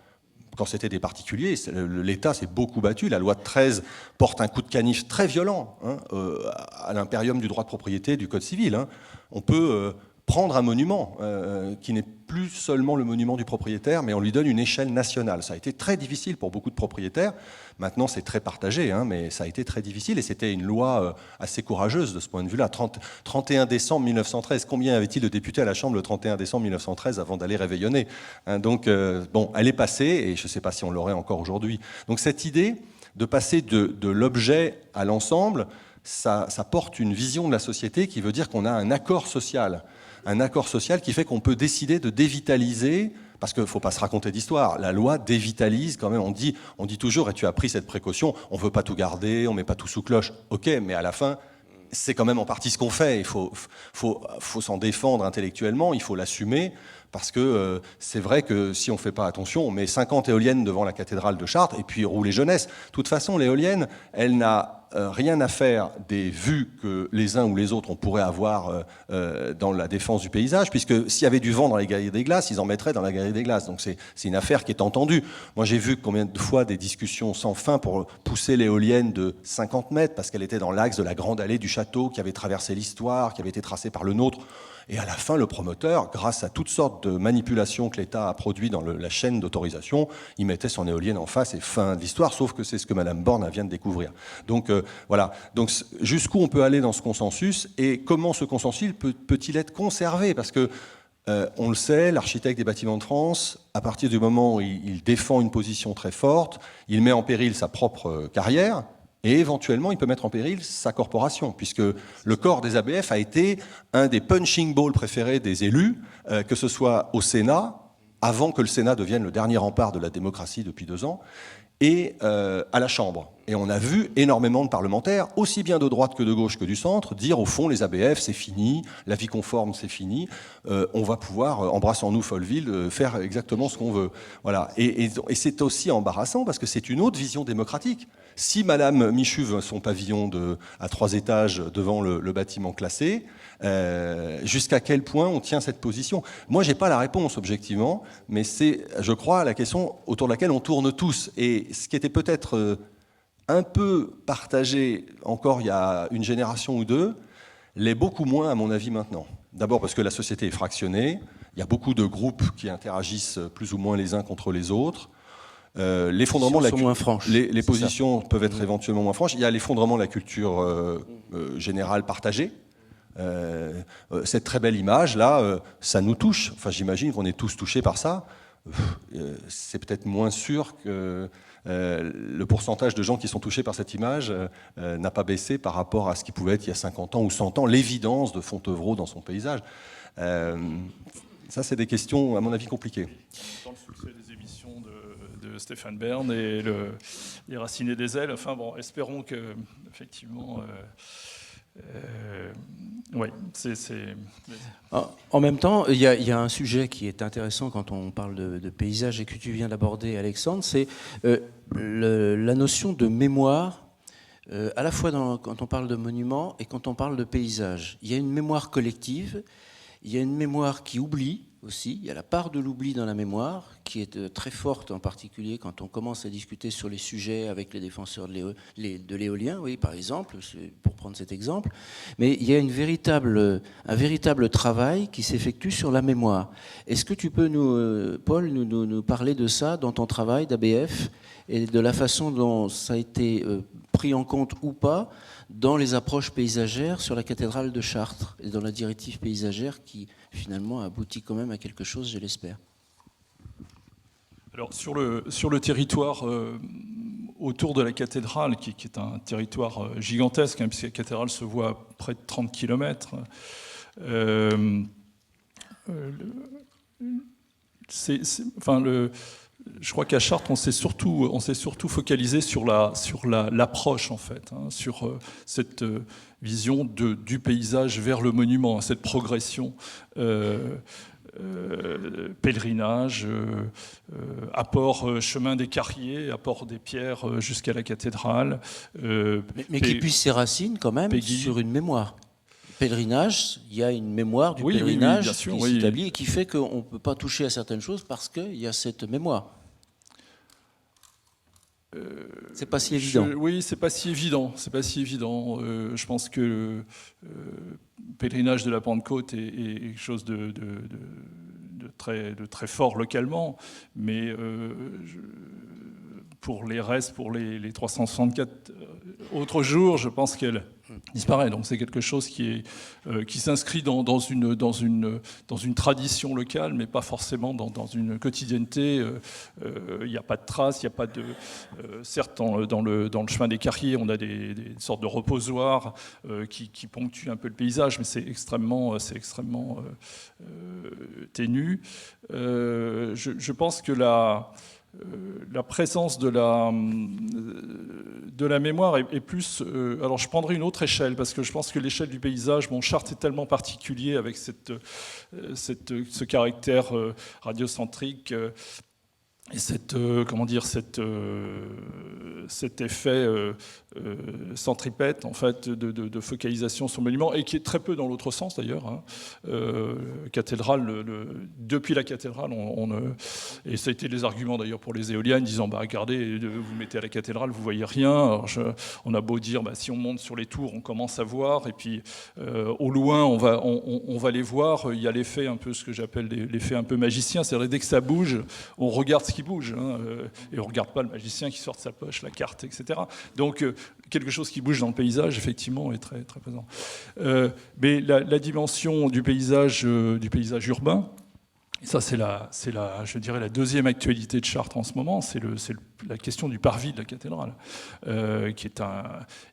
quand c'était des particuliers, l'État s'est beaucoup battu. La loi de 13 porte un coup de canif très violent à l'impérium du droit de propriété du Code civil. Hein. On peut prendre un monument qui n'est plus seulement le monument du propriétaire, mais on lui donne une échelle nationale. Ça a été très difficile pour beaucoup de propriétaires. Maintenant, c'est très partagé, hein, mais ça a été très difficile et c'était une loi assez courageuse de ce point de vue-là. 31 décembre 1913, combien avait-il de députés à la Chambre le 31 décembre 1913 avant d'aller réveillonner, hein, donc, bon, elle est passée et je ne sais pas si on l'aurait encore aujourd'hui. Donc cette idée de passer de l'objet à l'ensemble, ça porte une vision de la société qui veut dire qu'on a un accord social qui fait qu'on peut décider de dévitaliser, parce qu'il ne faut pas se raconter d'histoire, la loi dévitalise quand même, on dit toujours, et tu as pris cette précaution, on ne veut pas tout garder, on ne met pas tout sous cloche, ok, mais à la fin, c'est quand même en partie ce qu'on fait, il faut s'en défendre intellectuellement, il faut l'assumer, parce que c'est vrai que si on ne fait pas attention, on met 50 éoliennes devant la cathédrale de Chartres, et puis rouler jeunesse. De toute façon, l'éolienne, elle n'a rien à faire des vues que les uns ou les autres on pourrait avoir dans la défense du paysage, puisque s'il y avait du vent dans les galeries des glaces, ils en mettraient dans la galerie des glaces. Donc c'est une affaire qui est entendue. Moi j'ai vu combien de fois des discussions sans fin pour pousser l'éolienne de 50 mètres, parce qu'elle était dans l'axe de la grande allée du château qui avait traversé l'histoire, qui avait été tracée par le nôtre. Et à la fin, le promoteur, grâce à toutes sortes de manipulations que l'État a produites dans la chaîne d'autorisation, il mettait son éolienne en face et fin de l'histoire, sauf que c'est ce que Madame Borne vient de découvrir. Donc voilà. Donc jusqu'où on peut aller dans ce consensus et comment ce consensus peut-il être conservé? Parce que on le sait, l'architecte des bâtiments de France, à partir du moment où il défend une position très forte, il met en péril sa propre carrière. Et éventuellement, il peut mettre en péril sa corporation, puisque le corps des ABF a été un des punching balls préférés des élus, que ce soit au Sénat, avant que le Sénat devienne le dernier rempart de la démocratie depuis 2 ans, et à la Chambre. Et on a vu énormément de parlementaires, aussi bien de droite que de gauche que du centre, dire au fond les ABF c'est fini, la vie conforme c'est fini, on va pouvoir, embrassons-nous Folleville, faire exactement ce qu'on veut. Voilà. Et c'est aussi embarrassant parce que c'est une autre vision démocratique. Si Madame Michu veut son pavillon à 3 étages devant le bâtiment classé, jusqu'à quel point on tient cette position? Moi, j'ai pas la réponse objectivement, mais c'est, je crois, la question autour de laquelle on tourne tous. Et ce qui était peut-être un peu partagé encore il y a une génération ou deux, l'est beaucoup moins à mon avis maintenant. D'abord parce que la société est fractionnée, il y a beaucoup de groupes qui interagissent plus ou moins les uns contre les autres. L'effondrement de moins franches. Les positions peuvent être éventuellement moins franches. Il y a l'effondrement de la culture générale partagée. Cette très belle image là, ça nous touche. Enfin, j'imagine qu'on est tous touchés par ça. C'est peut-être moins sûr que le pourcentage de gens qui sont touchés par cette image n'a pas baissé par rapport à ce qui pouvait être il y a 50 ans ou 100 ans, l'évidence de Fontevraud dans son paysage. Ça, c'est des questions, à mon avis, compliquées. Dans le succès des émissions de Stéphane Bern et les Racines des ailes, enfin bon, espérons que, effectivement... oui, c'est... En même temps, il y a un sujet qui est intéressant quand on parle de paysage et que tu viens d'aborder, Alexandre, c'est la notion de mémoire, à la fois quand on parle de monuments et quand on parle de paysage. Il y a une mémoire collective, il y a une mémoire qui oublie aussi, il y a la part de l'oubli dans la mémoire qui est très forte, en particulier quand on commence à discuter sur les sujets avec les défenseurs de l'éolien, oui, par exemple, pour prendre cet exemple. Mais il y a un véritable travail qui s'effectue sur la mémoire. Est-ce que tu peux, Paul, nous parler de ça dans ton travail d'ABF et de la façon dont ça a été pris en compte ou pas dans les approches paysagères sur la cathédrale de Chartres et dans la directive paysagère qui finalement aboutit quand même à quelque chose, je l'espère. Alors sur le territoire autour de la cathédrale, qui est un territoire gigantesque, hein, puisque la cathédrale se voit à près de 30 km, je crois qu'à Chartres, on s'est surtout focalisé sur l'approche, en fait, hein, sur cette vision du paysage vers le monument, cette progression, pèlerinage, apport chemin des Carriers, apport des pierres jusqu'à la cathédrale. Mais qui puise ses racines quand même sur une mémoire. Pèlerinage, il y a une mémoire du pèlerinage qui s'établit et qui fait qu'on ne peut pas toucher à certaines choses parce qu'il y a cette mémoire. C'est pas si évident. Oui, c'est pas si évident. C'est pas si évident. Je pense que le pèlerinage de la Pentecôte est quelque chose de très fort localement, mais pour les restes, pour les 364 autres jours, je pense qu'elle disparaît. Donc c'est quelque chose qui s'inscrit dans une tradition locale, mais pas forcément dans une quotidienneté. Il n'y a pas de traces, il n'y a pas de... certes, dans le chemin des Carriers, on a des sortes de reposoirs qui ponctuent un peu le paysage, mais c'est extrêmement ténu. Je pense que la présence de la mémoire est plus... alors je prendrai une autre échelle, parce que je pense que l'échelle du paysage, Chartres est tellement particulier avec ce caractère radiocentrique et cet effet centripète, en fait, de focalisation sur le monument, et qui est très peu dans l'autre sens d'ailleurs. Hein. Cathédrale, depuis la cathédrale, et ça a été les arguments d'ailleurs pour les éoliennes, disant regardez, vous mettez à la cathédrale, vous voyez rien. Alors on a beau dire si on monte sur les tours, on commence à voir, et puis au loin, on va les voir. Il y a l'effet un peu, ce que j'appelle l'effet un peu magicien, c'est-à-dire dès que ça bouge, on regarde ce qui bouge, hein, et on ne regarde pas le magicien qui sort de sa poche la carte, etc. Donc quelque chose qui bouge dans le paysage, effectivement, est très, très présent. Mais la dimension du paysage urbain, et ça je dirais la deuxième actualité de Chartres en ce moment, c'est le la question du parvis de la cathédrale, qui est un...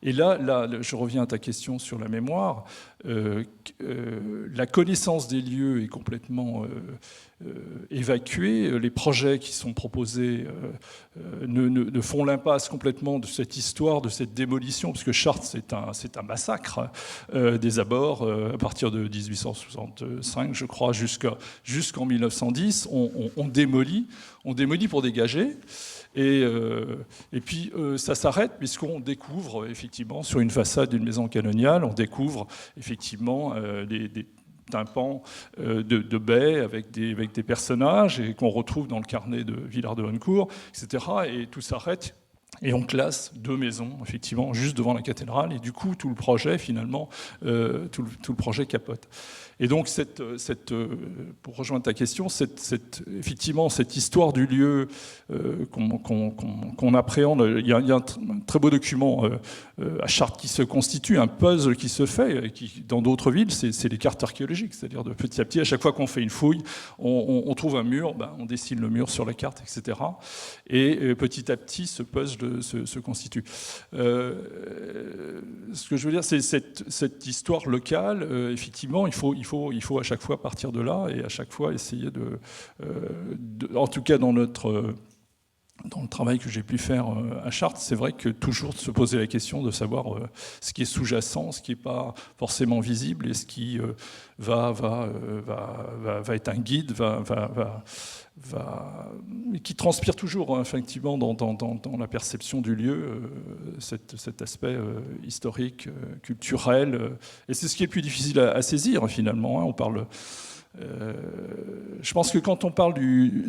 Et là, je reviens à ta question sur la mémoire. La connaissance des lieux est complètement évacuée. Les projets qui sont proposés ne font l'impasse complètement de cette histoire, de cette démolition, parce que Chartres, c'est un massacre des abords à partir de 1865, je crois, jusqu'en 1910. On démolit pour dégager. Et puis ça s'arrête puisqu'on découvre effectivement sur une façade d'une maison canoniale, on découvre effectivement des tympans de baies avec des personnages et qu'on retrouve dans le carnet de Villard de Honnecourt, etc. Et tout s'arrête. Et on classe 2 maisons, effectivement, juste devant la cathédrale. Et du coup, tout le projet, finalement, tout le projet capote. Et donc, pour rejoindre ta question, effectivement, cette histoire du lieu qu'on appréhende, il y a un très beau document à Chartres qui se constitue, un puzzle qui se fait, qui, dans d'autres villes, c'est les cartes archéologiques. C'est-à-dire, de petit à petit, à chaque fois qu'on fait une fouille, on trouve un mur, on dessine le mur sur la carte, etc. Et petit à petit, ce puzzle se constitue. Ce que je veux dire, c'est cette histoire locale, effectivement, il faut à chaque fois partir de là et à chaque fois essayer en tout cas dans le travail que j'ai pu faire à Chartres, c'est vrai que toujours de se poser la question de savoir ce qui est sous-jacent, ce qui n'est pas forcément visible et ce qui va être un guide, qui transpire toujours, hein, effectivement, dans la perception du lieu, cet aspect historique, culturel. Et c'est ce qui est le plus difficile à saisir, finalement. Hein. On parle... je pense que quand on parle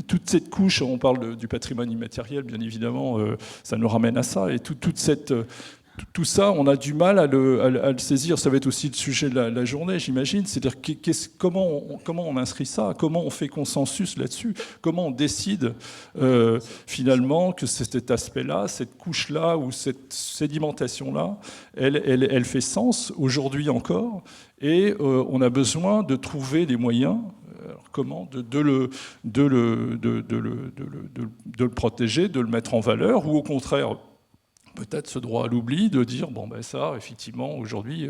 toute cette couche, on parle du patrimoine immatériel, bien évidemment, ça nous ramène à ça. Et tout ça, on a du mal à le saisir. Ça va être aussi le sujet de la journée, j'imagine. C'est-à-dire comment on inscrit ça, comment on fait consensus là-dessus, comment on décide finalement que cet aspect-là, cette couche-là ou cette sédimentation-là, elle fait sens aujourd'hui encore. Et on a besoin de trouver des moyens. Alors comment de le protéger, de le mettre en valeur, ou au contraire, peut-être ce droit à l'oubli, de dire ça, effectivement, aujourd'hui,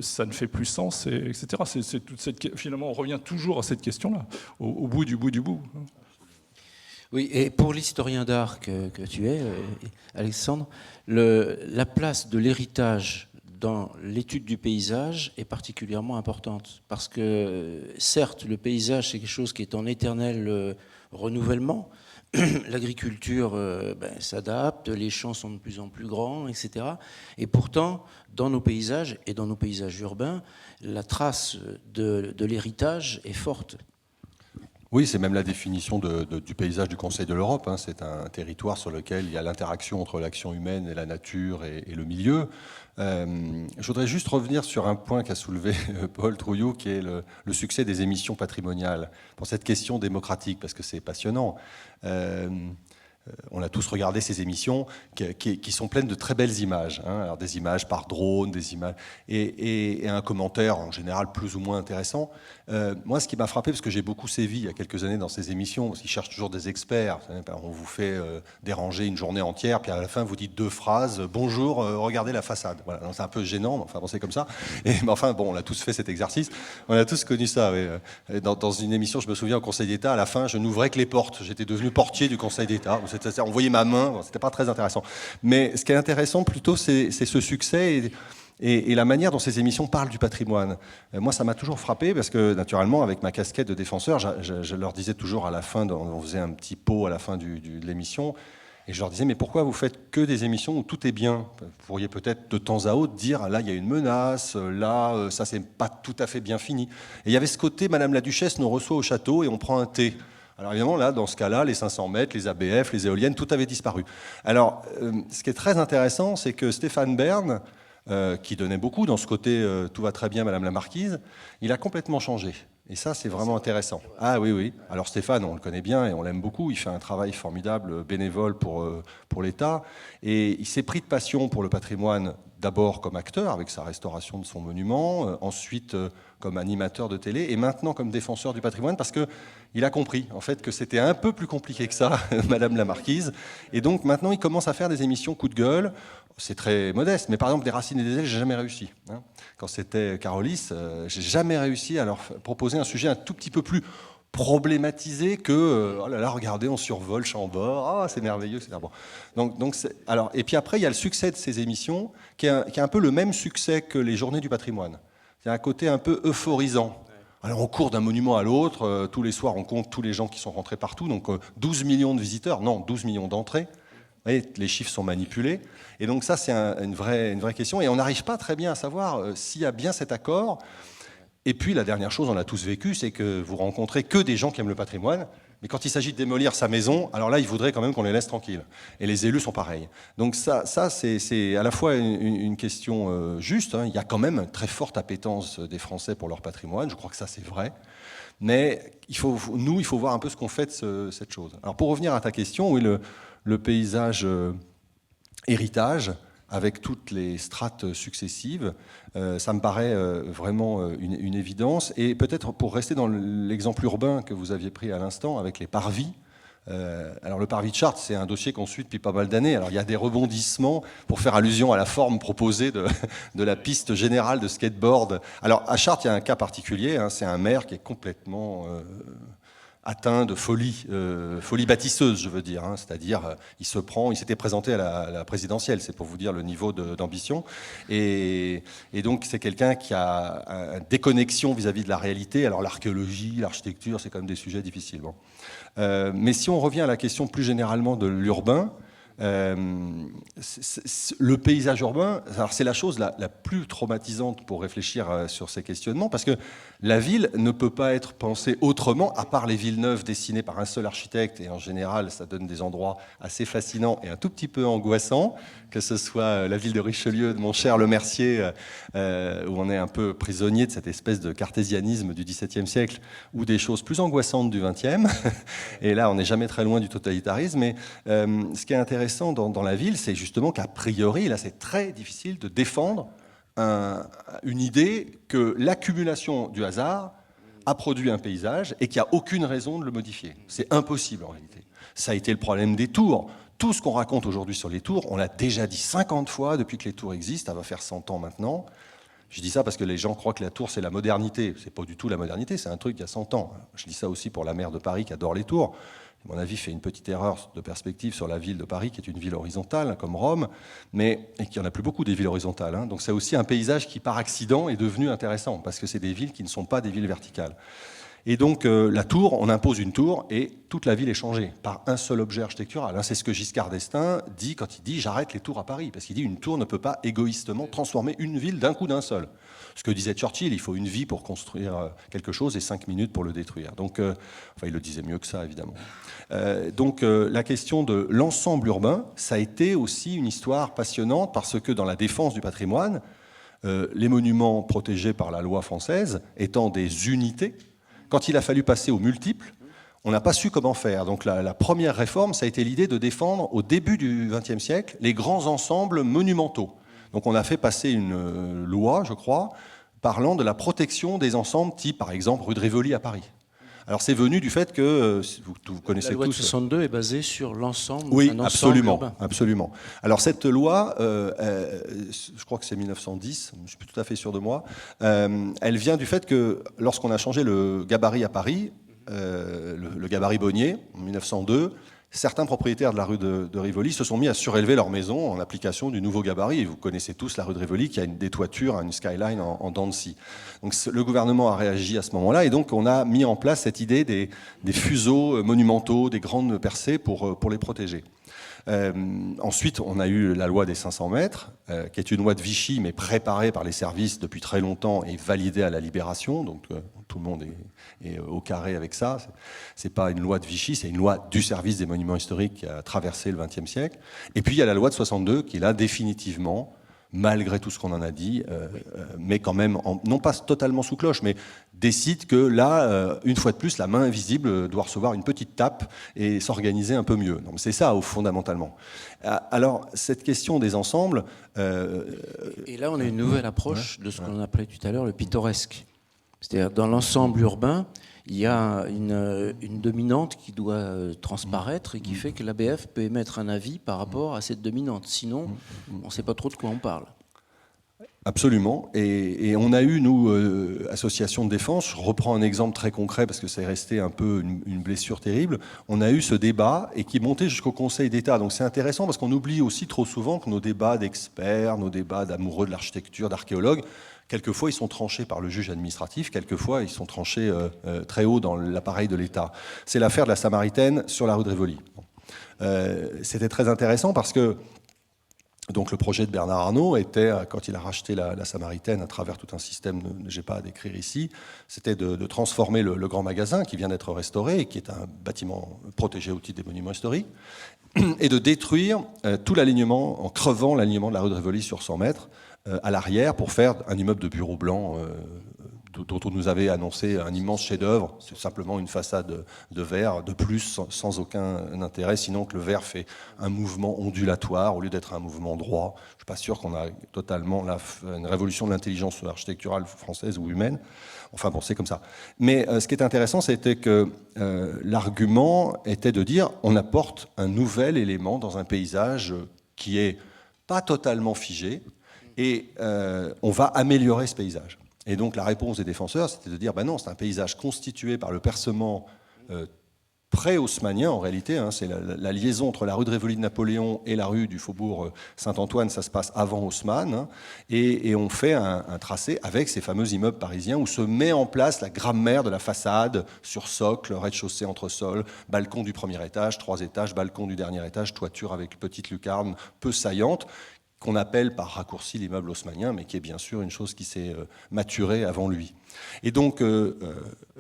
ça ne fait plus sens, etc. Finalement, on revient toujours à cette question-là, au bout du bout du bout. Oui, et pour l'historien d'art que tu es, Alexandre, la place de l'héritage dans l'étude du paysage est particulièrement importante. Parce que, certes, le paysage, c'est quelque chose qui est en éternel renouvellement. L'agriculture s'adapte, les champs sont de plus en plus grands, etc. Et pourtant, dans nos paysages, et dans nos paysages urbains, la trace de l'héritage est forte. Oui, c'est même la définition du paysage du Conseil de l'Europe. Hein. C'est un territoire sur lequel il y a l'interaction entre l'action humaine et la nature et le milieu. Je voudrais juste revenir sur un point qu'a soulevé Paul Trouillot, qui est le succès des émissions patrimoniales, pour cette question démocratique, parce que c'est passionnant. On a tous regardé ces émissions qui sont pleines de très belles images. Hein. Alors des images par drone, des images et un commentaire en général plus ou moins intéressant. Moi, ce qui m'a frappé, parce que j'ai beaucoup sévi il y a quelques années dans ces émissions, parce qu'ils cherchent toujours des experts. On vous fait déranger une journée entière, puis à la fin, vous dites 2 phrases. Bonjour, regardez la façade. Voilà. C'est un peu gênant, mais enfin, bon, c'est comme ça. Mais enfin, bon, on a tous fait cet exercice. On a tous connu ça. Oui. Dans une émission, je me souviens, au Conseil d'État, à la fin, je n'ouvrais que les portes. J'étais devenu portier du Conseil d'État. On voyait ma main. Bon, c'était pas très intéressant. Mais ce qui est intéressant, plutôt, c'est ce succès et la manière dont ces émissions parlent du patrimoine. Moi, ça m'a toujours frappé parce que, naturellement, avec ma casquette de défenseur, je leur disais toujours à la fin, on faisait un petit pot à la fin de l'émission, et je leur disais, mais pourquoi vous faites que des émissions où tout est bien ? Vous pourriez peut-être de temps à autre dire, là, il y a une menace, là, ça, c'est pas tout à fait bien fini. Et il y avait ce côté, Madame la Duchesse nous reçoit au château et on prend un thé. Alors évidemment, là, dans ce cas-là, les 500 mètres, les ABF, les éoliennes, tout avait disparu. Alors, ce qui est très intéressant, c'est que Stéphane Bern, qui donnait beaucoup dans ce côté « tout va très bien, Madame la Marquise », il a complètement changé. Et ça, c'est vraiment intéressant. Ah oui, oui. Alors Stéphane, on le connaît bien et on l'aime beaucoup. Il fait un travail formidable, bénévole pour l'État. Et il s'est pris de passion pour le patrimoine d'abord comme acteur avec sa restauration de son monument, ensuite comme animateur de télé et maintenant comme défenseur du patrimoine parce qu'il a compris en fait que c'était un peu plus compliqué que ça, Madame la Marquise. Et donc maintenant il commence à faire des émissions coup de gueule. C'est très modeste, mais par exemple des Racines et des ailes, j'ai jamais réussi. Quand c'était Carolis, j'ai jamais réussi à leur proposer un sujet un tout petit peu plus problématisé que oh là là, regardez, on survole Chambord, ah c'est merveilleux, etc. Bon. Donc alors, et puis après, il y a le succès de ces émissions qui est un peu le même succès que les Journées du patrimoine. Il y a un côté un peu euphorisant. Alors on court d'un monument à l'autre, tous les soirs on compte tous les gens qui sont rentrés partout, donc 12 millions de visiteurs, non, 12 millions d'entrées. Vous voyez, les chiffres sont manipulés. Et donc ça, c'est une vraie question. Et on n'arrive pas très bien à savoir s'il y a bien cet accord. Et puis la dernière chose, on l'a tous vécu, c'est que vous rencontrez que des gens qui aiment le patrimoine, mais quand il s'agit de démolir sa maison, alors là, ils voudraient quand même qu'on les laisse tranquilles. Et les élus sont pareils. Donc ça c'est à la fois une question juste. Il y a quand même une très forte appétence des Français pour leur patrimoine. Je crois que ça, c'est vrai. Mais il faut voir un peu ce qu'on fait de cette chose. Alors pour revenir à ta question, oui, le paysage héritage, avec toutes les strates successives, ça me paraît vraiment une évidence. Et peut-être pour rester dans l'exemple urbain que vous aviez pris à l'instant, avec les parvis, alors le parvis de Chartres, c'est un dossier qu'on suit depuis pas mal d'années. Alors il y a des rebondissements pour faire allusion à la forme proposée de la piste générale de skateboard. Alors à Chartres, il y a un cas particulier, c'est un maire qui est complètement atteint de folie bâtisseuse, je veux dire. C'est-à-dire, il s'était présenté à la présidentielle, c'est pour vous dire le niveau d'ambition. Et donc, c'est quelqu'un qui a une déconnexion vis-à-vis de la réalité. Alors, l'archéologie, l'architecture, c'est quand même des sujets difficiles. Bon. Mais si on revient à la question plus généralement de l'urbain, le paysage urbain, c'est la chose la plus traumatisante pour réfléchir sur ces questionnements, parce que la ville ne peut pas être pensée autrement, à part les villes neuves dessinées par un seul architecte, et en général, ça donne des endroits assez fascinants et un tout petit peu angoissants, que ce soit la ville de Richelieu, de mon cher Le Mercier, où on est un peu prisonnier de cette espèce de cartésianisme du XVIIe siècle, ou des choses plus angoissantes du XXe, et là, on n'est jamais très loin du totalitarisme, mais ce qui est intéressant dans la ville, c'est justement qu'a priori, là, c'est très difficile de défendre une idée que l'accumulation du hasard a produit un paysage et qu'il n'y a aucune raison de le modifier. C'est impossible en réalité. Ça a été le problème des tours. Tout ce qu'on raconte aujourd'hui sur les tours, on l'a déjà dit 50 fois depuis que les tours existent, ça va faire 100 ans maintenant. Je dis ça parce que les gens croient que la tour, c'est la modernité. C'est pas du tout la modernité, c'est un truc il y a 100 ans. Je dis ça aussi pour la maire de Paris qui adore les tours. À mon avis, fait une petite erreur de perspective sur la ville de Paris, qui est une ville horizontale, comme Rome, et qui en a plus beaucoup des villes horizontales. Donc c'est aussi un paysage qui, par accident, est devenu intéressant, parce que c'est des villes qui ne sont pas des villes verticales. Et donc la tour, on impose une tour, et toute la ville est changée par un seul objet architectural. C'est ce que Giscard d'Estaing dit quand il dit « j'arrête les tours à Paris », parce qu'il dit « une tour ne peut pas égoïstement transformer une ville d'un coup d'un seul ». Ce que disait Churchill, il faut une vie pour construire quelque chose et 5 minutes pour le détruire. Donc, enfin, il le disait mieux que ça, évidemment. Donc, la question de l'ensemble urbain, ça a été aussi une histoire passionnante parce que dans la défense du patrimoine, les monuments protégés par la loi française étant des unités, quand il a fallu passer aux multiples, on n'a pas su comment faire. Donc, la première réforme, ça a été l'idée de défendre, au début du XXe siècle, les grands ensembles monumentaux. Donc on a fait passer une loi, je crois, parlant de la protection des ensembles type, par exemple, rue de Rivoli à Paris. Alors c'est venu du fait que, vous connaissez tous... La loi de 62 est basée sur l'ensemble. Oui, absolument. Alors cette loi, je crois que c'est 1910, je suis plus tout à fait sûr de moi, elle vient du fait que lorsqu'on a changé le gabarit à Paris, le gabarit Bonnier, en 1902, certains propriétaires de la rue de Rivoli se sont mis à surélever leur maison en application du nouveau gabarit. Et vous connaissez tous la rue de Rivoli qui a des toitures, une skyline en dents de scie. Donc le gouvernement a réagi à ce moment-là et donc on a mis en place cette idée des fuseaux monumentaux, des grandes percées pour les protéger. Ensuite, on a eu la loi des 500 mètres, qui est une loi de Vichy, mais préparée par les services depuis très longtemps et validée à la Libération. Donc tout le monde est au carré avec ça. C'est pas une loi de Vichy, c'est une loi du service des monuments historiques qui a traversé le XXe siècle. Et puis il y a la loi de 62 qui là définitivement malgré tout ce qu'on en a dit, mais quand même, non pas totalement sous cloche, mais décide que là, une fois de plus, la main invisible doit recevoir une petite tape et s'organiser un peu mieux. Donc, c'est ça, fondamentalement. Alors, cette question des ensembles... Et là, on a une nouvelle approche de ce qu'on appelait tout à l'heure le pittoresque. C'est-à-dire, dans l'ensemble urbain, il y a une dominante qui doit transparaître et qui fait que l'ABF peut émettre un avis par rapport à cette dominante. Sinon, on ne sait pas trop de quoi on parle. Absolument. Et on a eu, nous, association de défense, je reprends un exemple très concret parce que c'est resté un peu une blessure terrible, on a eu ce débat et qui montait jusqu'au Conseil d'État. Donc c'est intéressant parce qu'on oublie aussi trop souvent que nos débats d'experts, nos débats d'amoureux de l'architecture, d'archéologues, quelquefois ils sont tranchés par le juge administratif, quelquefois ils sont tranchés très haut dans l'appareil de l'État. C'est l'affaire de la Samaritaine sur la rue de Rivoli. C'était très intéressant parce que donc le projet de Bernard Arnault était, quand il a racheté la Samaritaine à travers tout un système, je n'ai pas à décrire ici, c'était de transformer le grand magasin qui vient d'être restauré et qui est un bâtiment protégé au titre des monuments historiques, et de détruire tout l'alignement en crevant l'alignement de la rue de Rivoli sur 100 mètres à l'arrière pour faire un immeuble de bureaux blancs dont on nous avait annoncé un immense chef-d'œuvre. C'est simplement une façade de verre de plus, sans aucun intérêt, sinon que le verre fait un mouvement ondulatoire au lieu d'être un mouvement droit. Je ne suis pas sûr qu'on a totalement une révolution de l'intelligence architecturale française ou humaine. Enfin bon, c'est comme ça. Mais ce qui est intéressant, c'était que l'argument était de dire on apporte un nouvel élément dans un paysage qui est pas totalement figé et on va améliorer ce paysage. Et donc la réponse des défenseurs, c'était de dire ben non, c'est un paysage constitué par le percement pré-haussmannien en réalité. C'est la liaison entre la rue de Rivoli de Napoléon et la rue du faubourg Saint-Antoine, ça se passe avant Haussmann. Et on fait un tracé avec ces fameux immeubles parisiens où se met en place la grammaire de la façade sur socle, rez-de-chaussée entre sols, balcon du premier étage, 3 étages, balcon du dernier étage, toiture avec petite lucarne peu saillante, qu'on appelle par raccourci l'immeuble haussmannien, mais qui est bien sûr une chose qui s'est maturée avant lui. Et donc,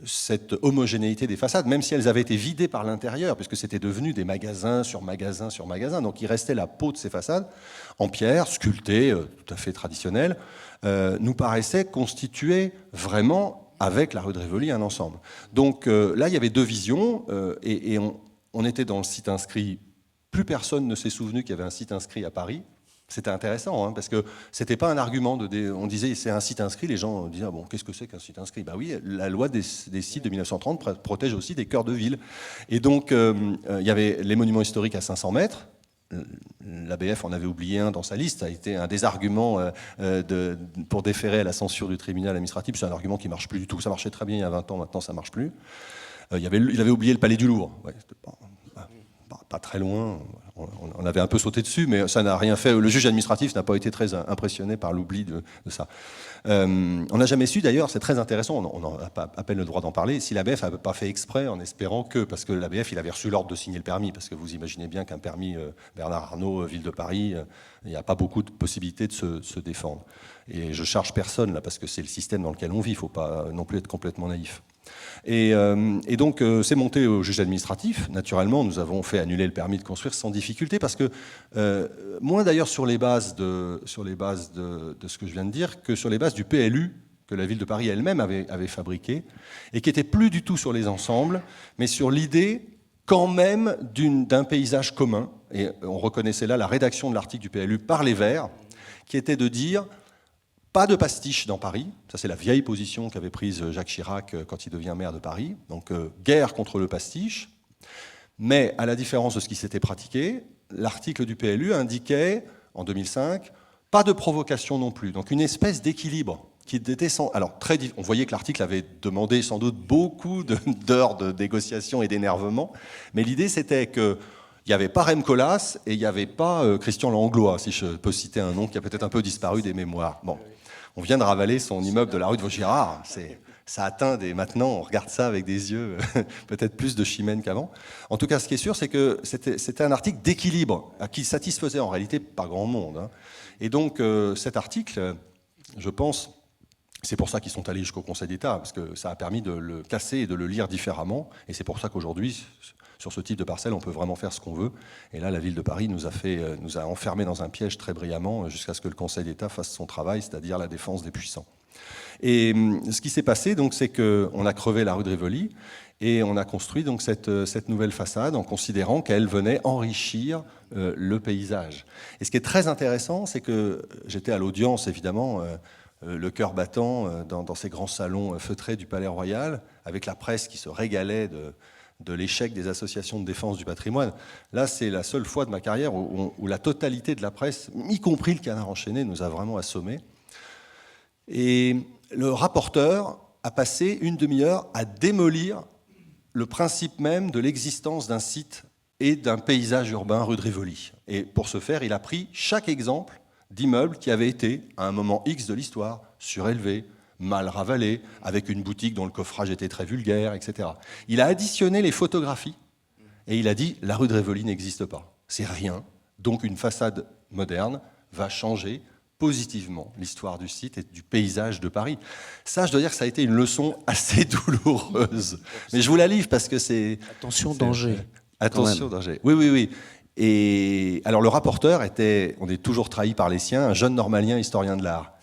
cette homogénéité des façades, même si elles avaient été vidées par l'intérieur, puisque c'était devenu des magasins sur magasins sur magasins, donc il restait la peau de ces façades, en pierre, sculptées, tout à fait traditionnelles, nous paraissait constituer vraiment, avec la rue de Rivoli, un ensemble. Donc là, il y avait deux visions, et on était dans le site inscrit. Plus personne ne s'est souvenu qu'il y avait un site inscrit à Paris. C'était intéressant, parce que c'était pas un argument. On disait c'est un site inscrit, les gens disaient ah bon, qu'est-ce que c'est qu'un site inscrit ? Ben oui, la loi des sites de 1930 protège aussi des cœurs de ville. Et donc il y avait les monuments historiques à 500 mètres. L'ABF en avait oublié un dans sa liste, ça a été un des arguments pour déférer à la censure du tribunal administratif. C'est un argument qui marche plus du tout. Ça marchait très bien il y a 20 ans, maintenant ça marche plus. Il avait oublié le palais du Louvre. Ouais, pas très loin, on avait un peu sauté dessus, mais ça n'a rien fait. Le juge administratif n'a pas été très impressionné par l'oubli de ça. On n'a jamais su, d'ailleurs, c'est très intéressant, on n'a pas à peine le droit d'en parler, si l'ABF n'avait pas fait exprès en espérant que, parce que l'ABF, il avait reçu l'ordre de signer le permis, parce que vous imaginez bien qu'un permis Bernard Arnault, ville de Paris, il n'y a pas beaucoup de possibilités de se défendre. Et je charge personne, là, parce que c'est le système dans lequel on vit, il ne faut pas non plus être complètement naïf. Et donc c'est monté au juge administratif. Naturellement, nous avons fait annuler le permis de construire sans difficulté parce que, moins d'ailleurs sur les bases de ce que je viens de dire, que sur les bases du PLU que la ville de Paris elle-même avait fabriqué et qui n'était plus du tout sur les ensembles, mais sur l'idée quand même d'un paysage commun. Et on reconnaissait là la rédaction de l'article du PLU par les Verts, qui était de dire pas de pastiche dans Paris, ça c'est la vieille position qu'avait prise Jacques Chirac quand il devient maire de Paris, donc guerre contre le pastiche, mais à la différence de ce qui s'était pratiqué, l'article du PLU indiquait, en 2005, pas de provocation non plus, donc une espèce d'équilibre qui était alors on voyait que l'article avait demandé sans doute beaucoup d'heures de négociation et d'énervement, mais l'idée c'était que il n'y avait pas Rem Koolhaas et il n'y avait pas Christian Langlois, si je peux citer un nom qui a peut-être un peu disparu des mémoires. Bon. On vient de ravaler son immeuble de la rue de Vaugirard. Ça atteint maintenant, on regarde ça avec des yeux peut-être plus de chimène qu'avant. En tout cas, ce qui est sûr, c'est que c'était un article d'équilibre qui satisfaisait en réalité pas grand monde. Et donc, cet article, je pense, C'est pour ça qu'ils sont allés jusqu'au Conseil d'État, parce que ça a permis de le casser et de le lire différemment. Et c'est pour ça qu'aujourd'hui, sur ce type de parcelle, on peut vraiment faire ce qu'on veut. Et là, la ville de Paris nous a enfermés dans un piège très brillamment jusqu'à ce que le Conseil d'État fasse son travail, c'est-à-dire la défense des puissants. Et ce qui s'est passé, donc, c'est qu'on a crevé la rue de Rivoli et on a construit donc cette nouvelle façade en considérant qu'elle venait enrichir le paysage. Et ce qui est très intéressant, c'est que j'étais à l'audience, évidemment, le cœur battant dans ces grands salons feutrés du Palais Royal, avec la presse qui se régalait de l'échec des associations de défense du patrimoine. Là, c'est la seule fois de ma carrière où la totalité de la presse, y compris le Canard enchaîné, nous a vraiment assommés. Et le rapporteur a passé une demi-heure à démolir le principe même de l'existence d'un site et d'un paysage urbain rue de Rivoli. Et pour ce faire, il a pris chaque exemple d'immeubles qui avaient été, à un moment X de l'histoire, surélevés, mal ravalés, avec une boutique dont le coffrage était très vulgaire, etc. Il a additionné les photographies et il a dit « la rue de Rivoli n'existe pas, c'est rien, donc une façade moderne va changer positivement l'histoire du site et du paysage de Paris ». Ça, je dois dire que ça a été une leçon assez douloureuse. Mais je vous la livre parce que c'est... Attention, danger. Attention, danger. Oui, oui, oui. Et alors le rapporteur était, on est toujours trahi par les siens, un jeune normalien historien de l'art.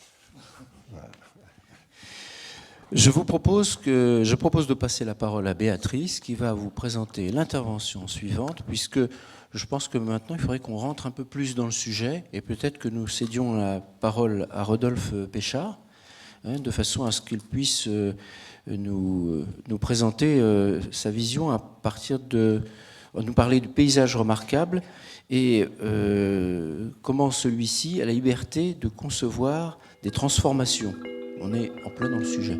Je propose de passer la parole à Béatrice qui va vous présenter l'intervention suivante, puisque je pense que maintenant il faudrait qu'on rentre un peu plus dans le sujet et peut-être que nous cédions la parole à Rodolphe Péchard, de façon à ce qu'il puisse nous présenter sa vision à partir de... nous parler du paysage remarquable et comment celui-ci a la liberté de concevoir des transformations. On est en plein dans le sujet.